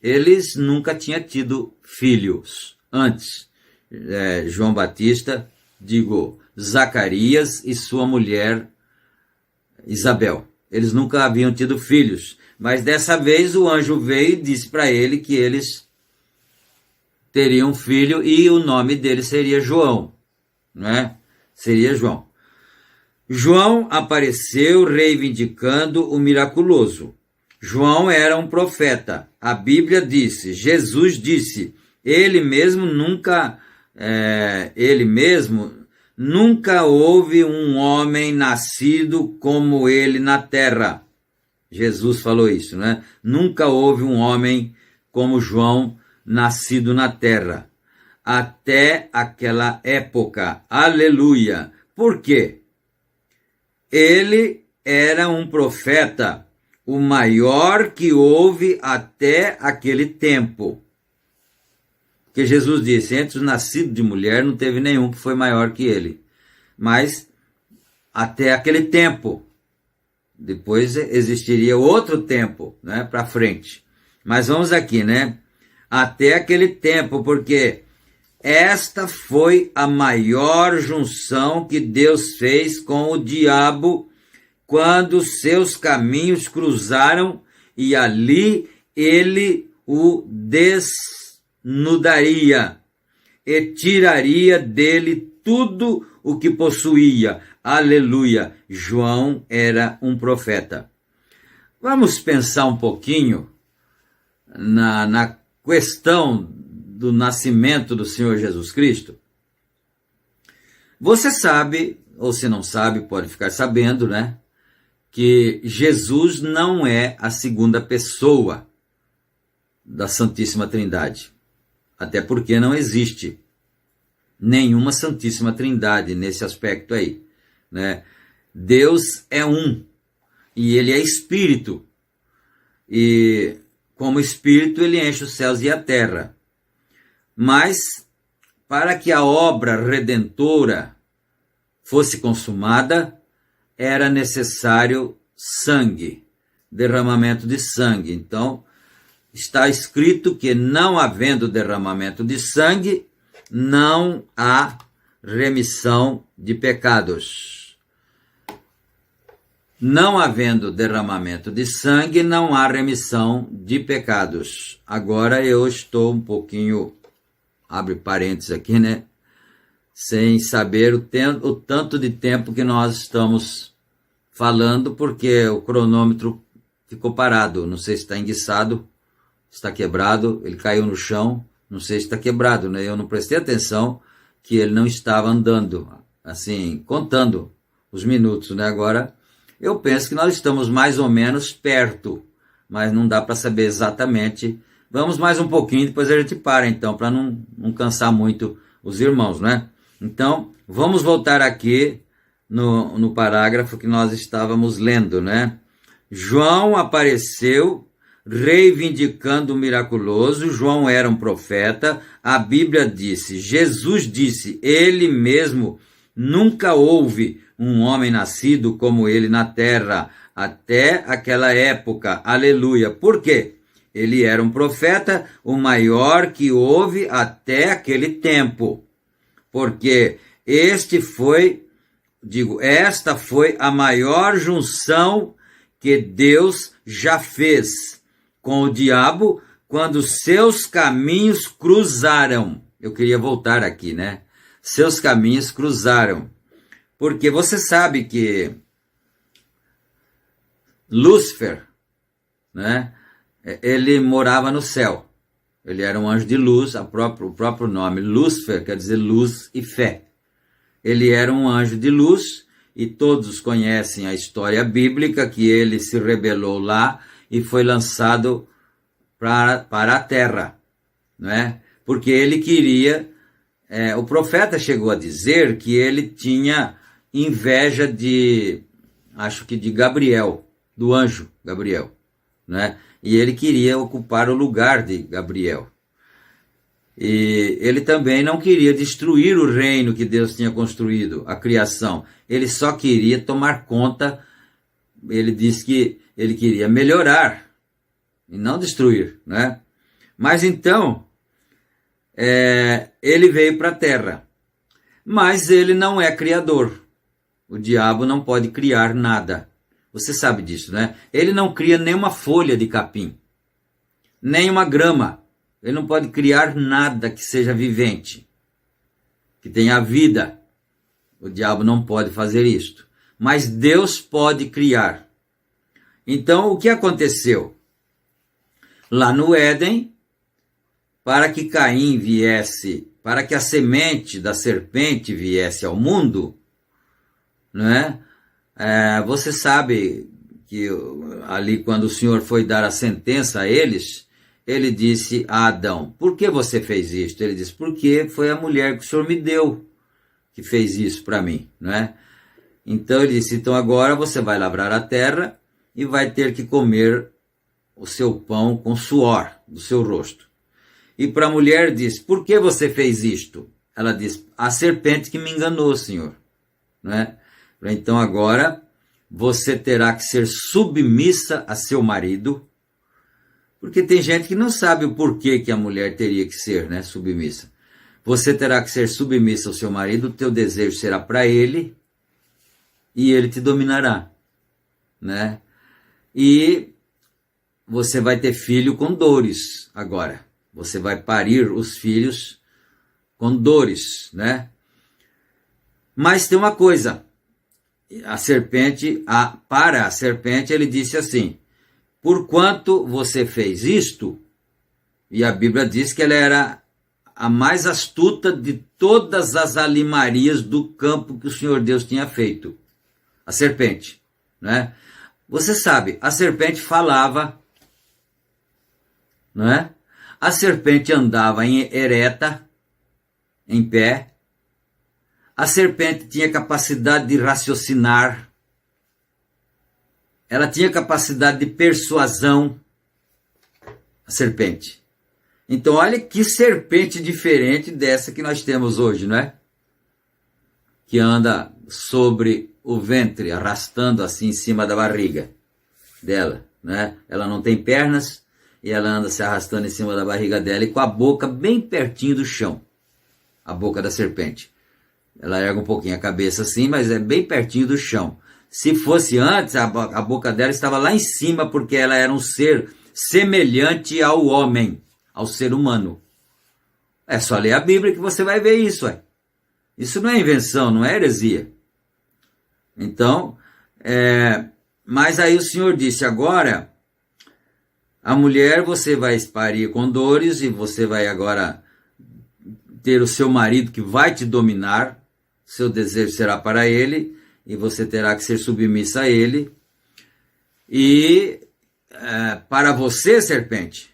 Eles nunca tinham tido filhos antes. João Batista, Zacarias e sua mulher Isabel. Eles nunca haviam tido filhos, mas dessa vez o anjo veio e disse para ele que eles teriam um filho e o nome dele seria João, né? Seria João. João apareceu reivindicando o miraculoso. João era um profeta. A Bíblia disse, Jesus disse, ele mesmo nunca houve um homem nascido como ele na terra. Jesus falou isso, né? Nunca houve um homem como João nascido na terra. Até aquela época. Aleluia! Por quê? Ele era um profeta, o maior que houve até aquele tempo. Que Jesus disse, entre os nascidos de mulher não teve nenhum que foi maior que ele. Mas até aquele tempo. Depois existiria outro tempo, né, para frente. Mas vamos aqui, né? Até aquele tempo, porque esta foi a maior junção que Deus fez com o diabo quando seus caminhos cruzaram e ali ele o desnudaria e tiraria dele tudo o que possuía. Aleluia! João era um profeta. Vamos pensar um pouquinho na questão do nascimento do Senhor Jesus Cristo. Você sabe, ou se não sabe, pode ficar sabendo, né? Que Jesus não é a segunda pessoa da Santíssima Trindade. Até porque não existe nenhuma Santíssima Trindade nesse aspecto aí, né? Deus é um, e ele é Espírito. E como Espírito ele enche os céus e a terra. Mas, para que a obra redentora fosse consumada, era necessário sangue, derramamento de sangue. Então, está escrito que não havendo derramamento de sangue, não há remissão de pecados. Não havendo derramamento de sangue, não há remissão de pecados. Agora eu estou um pouquinho, abre parênteses aqui, né? Sem saber o tanto de tempo que nós estamos falando, porque o cronômetro ficou parado. Não sei se está enguiçado, está quebrado, ele caiu no chão, não sei se está quebrado, né? Eu não prestei atenção que ele não estava andando, assim, contando os minutos, né? Agora, eu penso que nós estamos mais ou menos perto, mas não dá para saber exatamente. Vamos mais um pouquinho, depois a gente para, então, para não cansar muito os irmãos, né? Então, vamos voltar aqui no parágrafo que nós estávamos lendo, né? João apareceu reivindicando o miraculoso. João era um profeta. A Bíblia disse, Jesus disse, ele mesmo: nunca houve um homem nascido como ele na terra, até aquela época. Aleluia. Por quê? Ele era um profeta, o maior que houve até aquele tempo. Porque esta foi a maior junção que Deus já fez com o diabo quando seus caminhos cruzaram. Eu queria voltar aqui, né? Seus caminhos cruzaram. Porque você sabe que Lúcifer, né? Ele morava no céu. Ele era um anjo de luz, o próprio nome Lúcifer quer dizer luz e fé. Ele era um anjo de luz e todos conhecem a história bíblica que ele se rebelou lá e foi lançado para a terra, né? Porque ele queria... o profeta chegou a dizer que ele tinha inveja de Gabriel, do anjo Gabriel, né? E ele queria ocupar o lugar de Gabriel. E ele também não queria destruir o reino que Deus tinha construído, a criação. Ele só queria tomar conta. Ele disse que ele queria melhorar e não destruir, né? Mas então, ele veio para a terra. Mas ele não é criador. O diabo não pode criar nada. Você sabe disso, né? Ele não cria nenhuma folha de capim, nem uma grama. Ele não pode criar nada que seja vivente, que tenha vida. O diabo não pode fazer isto. Mas Deus pode criar. Então, o que aconteceu? Lá no Éden, para que Caim viesse, para que a semente da serpente viesse ao mundo, né? Você sabe que ali quando o Senhor foi dar a sentença a eles, ele disse a Adão: por que você fez isto? Ele disse: porque foi a mulher que o Senhor me deu que fez isso para mim, né? Então ele disse: então agora você vai lavrar a terra e vai ter que comer o seu pão com suor do seu rosto. E para a mulher disse: por que você fez isto? Ela disse: a serpente que me enganou, Senhor, né? Então agora você terá que ser submissa a seu marido, porque tem gente que não sabe o porquê que a mulher teria que ser, né, submissa. Você terá que ser submissa ao seu marido, o teu desejo será para ele e ele te dominará, né? E você vai ter filho com dores agora. Você vai parir os filhos com dores, né? Mas tem uma coisa. Para a serpente ele disse assim: porquanto você fez isto, e a Bíblia diz que ela era a mais astuta de todas as alimarias do campo que o Senhor Deus tinha feito. A serpente, né? Você sabe, a serpente falava, não é? A serpente andava ereta, em pé. A serpente tinha capacidade de raciocinar. Ela tinha capacidade de persuasão. A serpente. Então, olha que serpente diferente dessa que nós temos hoje, não é? Que anda sobre o ventre, arrastando assim em cima da barriga dela, né? Ela não tem pernas e ela anda se arrastando em cima da barriga dela e com a boca bem pertinho do chão. A boca da serpente. Ela ergue um pouquinho a cabeça assim, mas é bem pertinho do chão. Se fosse antes, a boca dela estava lá em cima, porque ela era um ser semelhante ao homem, ao ser humano. É só ler a Bíblia que você vai ver isso. Isso não é invenção, não é heresia. Então, mas aí o Senhor disse, agora, a mulher você vai parir com dores e você vai agora ter o seu marido que vai te dominar, seu desejo será para ele, e você terá que ser submissa a ele. E para você, serpente,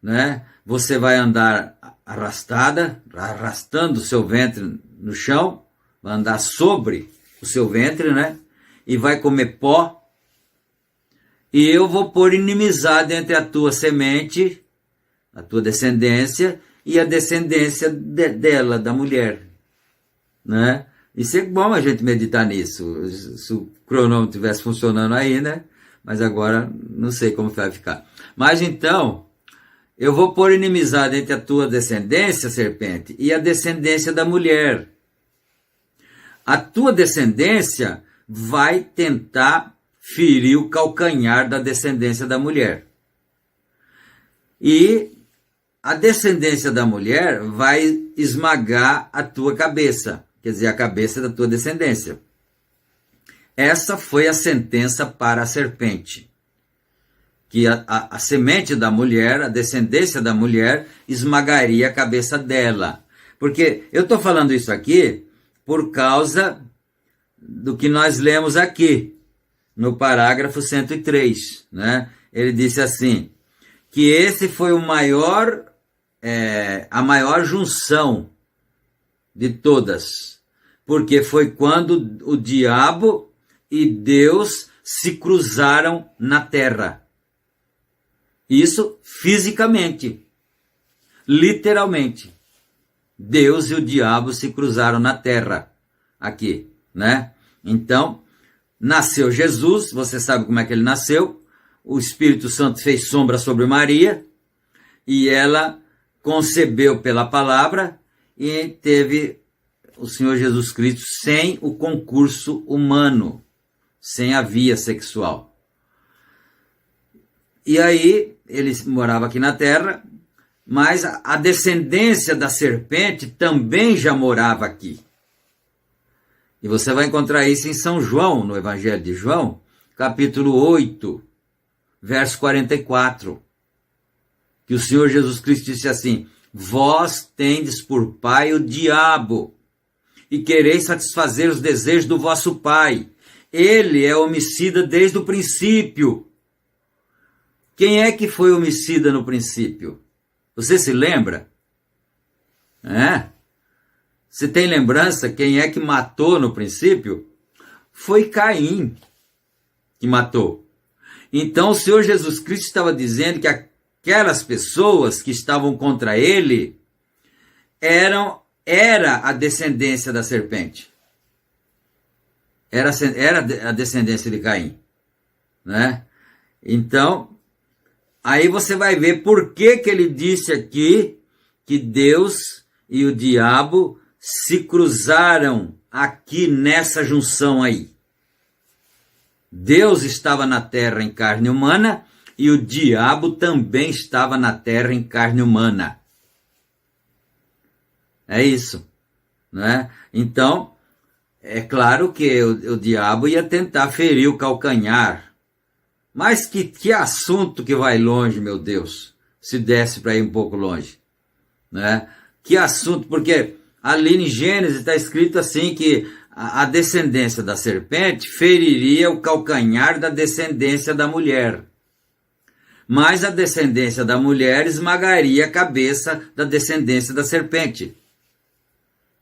né, você vai andar arrastando o seu ventre no chão, vai andar sobre o seu ventre, né, e vai comer pó, e eu vou pôr inimizade entre a tua semente, a tua descendência, e a descendência dela, da mulher, né? Isso é bom a gente meditar nisso, se o cronômetro estivesse funcionando aí, né? Mas agora não sei como vai ficar. Mas então, eu vou pôr inimizade entre a tua descendência, serpente, e a descendência da mulher. A tua descendência vai tentar ferir o calcanhar da descendência da mulher. E a descendência da mulher vai esmagar a tua cabeça, quer dizer, a cabeça da tua descendência. Essa foi a sentença para a serpente, que a semente da mulher, a descendência da mulher, esmagaria a cabeça dela. Porque eu estou falando isso aqui por causa do que nós lemos aqui, no parágrafo 103, né? Ele disse assim, que esse foi a maior junção de todas, porque foi quando o diabo e Deus se cruzaram na terra. Isso fisicamente, literalmente. Deus e o diabo se cruzaram na terra, aqui, né? Então, nasceu Jesus, você sabe como é que ele nasceu, o Espírito Santo fez sombra sobre Maria, e ela concebeu pela palavra, e teve o Senhor Jesus Cristo sem o concurso humano, sem a via sexual. E aí, ele morava aqui na terra, mas a descendência da serpente também já morava aqui. E você vai encontrar isso em São João, no Evangelho de João, capítulo 8, verso 44. Que o Senhor Jesus Cristo disse assim, vós tendes por pai o diabo, e quereis satisfazer os desejos do vosso pai. Ele é homicida desde o princípio. Quem é que foi homicida no princípio? Você se lembra? Você tem lembrança quem é que matou no princípio? Foi Caim que matou. Então o Senhor Jesus Cristo estava dizendo que aquelas pessoas que estavam contra ele era a descendência da serpente. Era a descendência de Caim, né? Então, aí você vai ver por que ele disse aqui que Deus e o diabo se cruzaram aqui nessa junção aí. Deus estava na terra em carne humana e o diabo também estava na terra em carne humana. É isso, né? Então, é claro que o diabo ia tentar ferir o calcanhar. Mas que assunto que vai longe, meu Deus, se desse para ir um pouco longe, né? Que assunto, porque ali em Gênesis está escrito assim que a descendência da serpente feriria o calcanhar da descendência da mulher. Mas a descendência da mulher esmagaria a cabeça da descendência da serpente,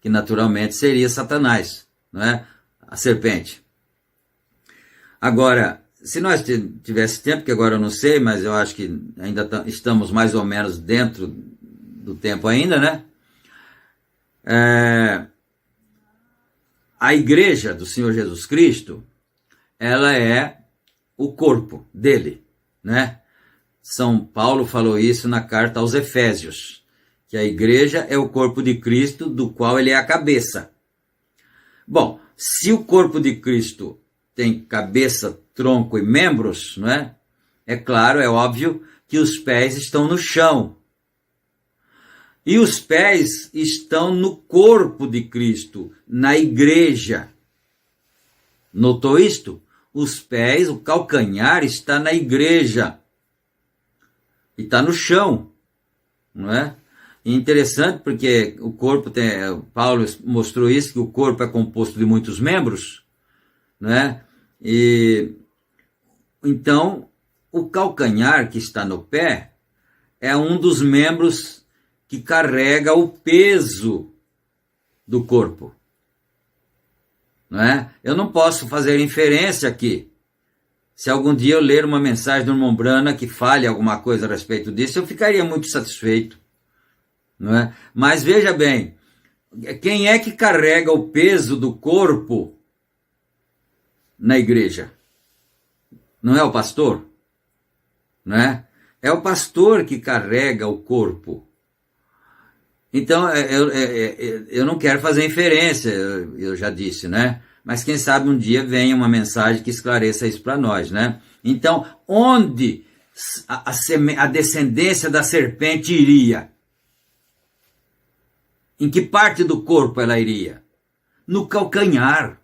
que naturalmente seria Satanás, não é? A serpente. Agora, se nós tivesse tempo, que agora eu não sei, mas eu acho que ainda estamos mais ou menos dentro do tempo ainda, né? A igreja do Senhor Jesus Cristo, ela é o corpo dele, né? São Paulo falou isso na carta aos Efésios, que a igreja é o corpo de Cristo, do qual ele é a cabeça. Bom, se o corpo de Cristo tem cabeça, tronco e membros, não é? É claro, é óbvio que os pés estão no chão. E os pés estão no corpo de Cristo, na igreja. Notou isto? Os pés, o calcanhar está na igreja. E está no chão, não é? E interessante porque o corpo tem, Paulo mostrou isso, que o corpo é composto de muitos membros, não é? E então o calcanhar que está no pé é um dos membros que carrega o peso do corpo, não é? Eu não posso fazer inferência aqui. Se algum dia eu ler uma mensagem do irmão Brana que fale alguma coisa a respeito disso, eu ficaria muito satisfeito, não é? Mas veja bem, quem é que carrega o peso do corpo na igreja? Não é o pastor? Não é? É o pastor que carrega o corpo. Então, eu não quero fazer inferência, eu já disse, né? Mas quem sabe um dia venha uma mensagem que esclareça isso para nós, né? Então, onde a descendência da serpente iria? Em que parte do corpo ela iria? No calcanhar.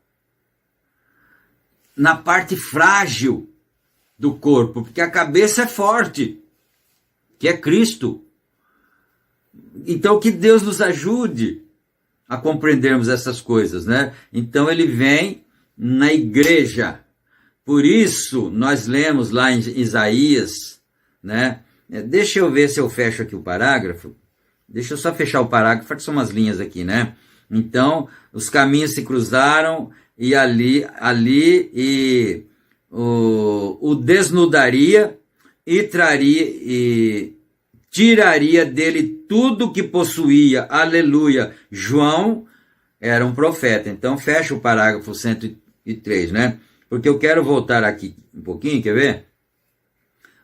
Na parte frágil do corpo, porque a cabeça é forte, que é Cristo. Então, que Deus nos ajude a compreendermos essas coisas, né? Então, ele vem na igreja. Por isso, nós lemos lá em Isaías, né? Deixa eu ver se eu fecho aqui o parágrafo. Deixa eu só fechar o parágrafo, porque são umas linhas aqui, né? Então, os caminhos se cruzaram e ali o desnudaria e tiraria dele tudo que possuía. Aleluia. João era um profeta. Então, fecha o parágrafo 103, né? Porque eu quero voltar aqui um pouquinho, quer ver?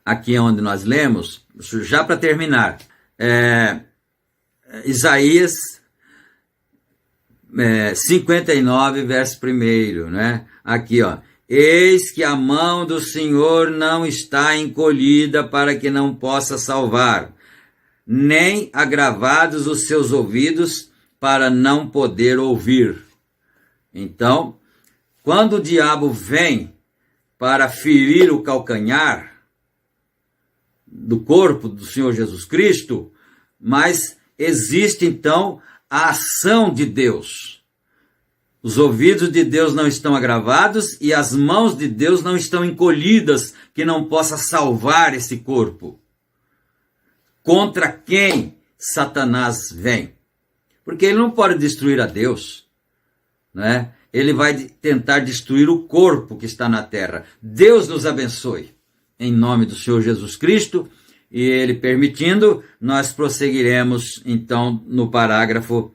Aqui é onde nós lemos, já para terminar. Isaías 59, verso 1, né? Aqui, ó. Eis que a mão do Senhor não está encolhida para que não possa salvar, nem agravados os seus ouvidos para não poder ouvir. Então, quando o diabo vem para ferir o calcanhar do corpo do Senhor Jesus Cristo, mas existe então a ação de Deus. Os ouvidos de Deus não estão agravados e as mãos de Deus não estão encolhidas, que não possa salvar esse corpo. Contra quem Satanás vem? Porque ele não pode destruir a Deus, né? Ele vai tentar destruir o corpo que está na terra. Deus nos abençoe. Em nome do Senhor Jesus Cristo, e ele permitindo, nós prosseguiremos então no parágrafo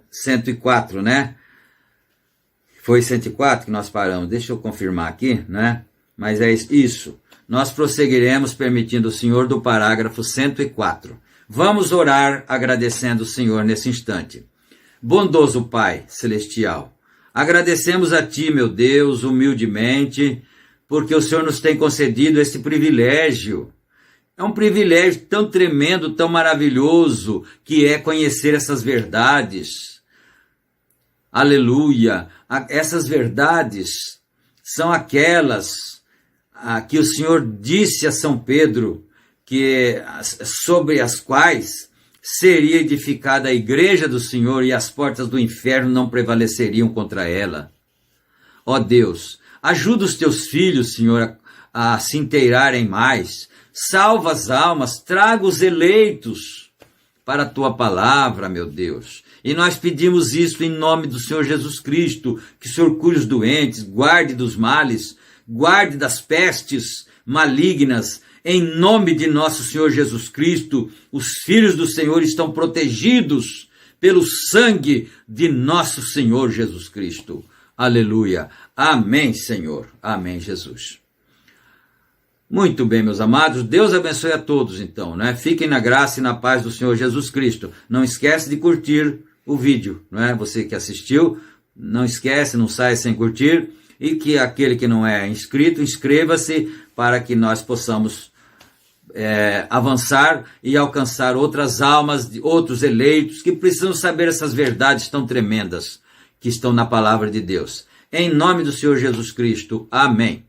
104, né? Foi 104 que nós paramos. Deixa eu confirmar aqui, né? Mas é isso. Nós prosseguiremos permitindo o Senhor do parágrafo 104. Vamos orar agradecendo o Senhor nesse instante. Bondoso Pai Celestial, agradecemos a Ti, meu Deus, humildemente, porque o Senhor nos tem concedido esse privilégio. É um privilégio tão tremendo, tão maravilhoso, que é conhecer essas verdades. Aleluia! Essas verdades são aquelas que o Senhor disse a São Pedro, sobre as quais seria edificada a igreja do Senhor e as portas do inferno não prevaleceriam contra ela. Ó Deus, ajuda os Teus filhos, Senhor, a se inteirarem mais. Salva as almas, traga os eleitos para a Tua palavra, meu Deus. E nós pedimos isso em nome do Senhor Jesus Cristo, que o Senhor cure os doentes, guarde dos males, guarde das pestes malignas. Em nome de nosso Senhor Jesus Cristo, os filhos do Senhor estão protegidos pelo sangue de nosso Senhor Jesus Cristo. Aleluia. Amém, Senhor. Amém, Jesus. Muito bem, meus amados, Deus abençoe a todos então, né? Fiquem na graça e na paz do Senhor Jesus Cristo. Não esquece de curtir o vídeo, né? Você que assistiu, não esquece, não sai sem curtir. e que aquele que não é inscrito, inscreva-se para que nós possamos avançar e alcançar outras almas, outros eleitos que precisam saber essas verdades tão tremendas que estão na palavra de Deus. Em nome do Senhor Jesus Cristo. Amém.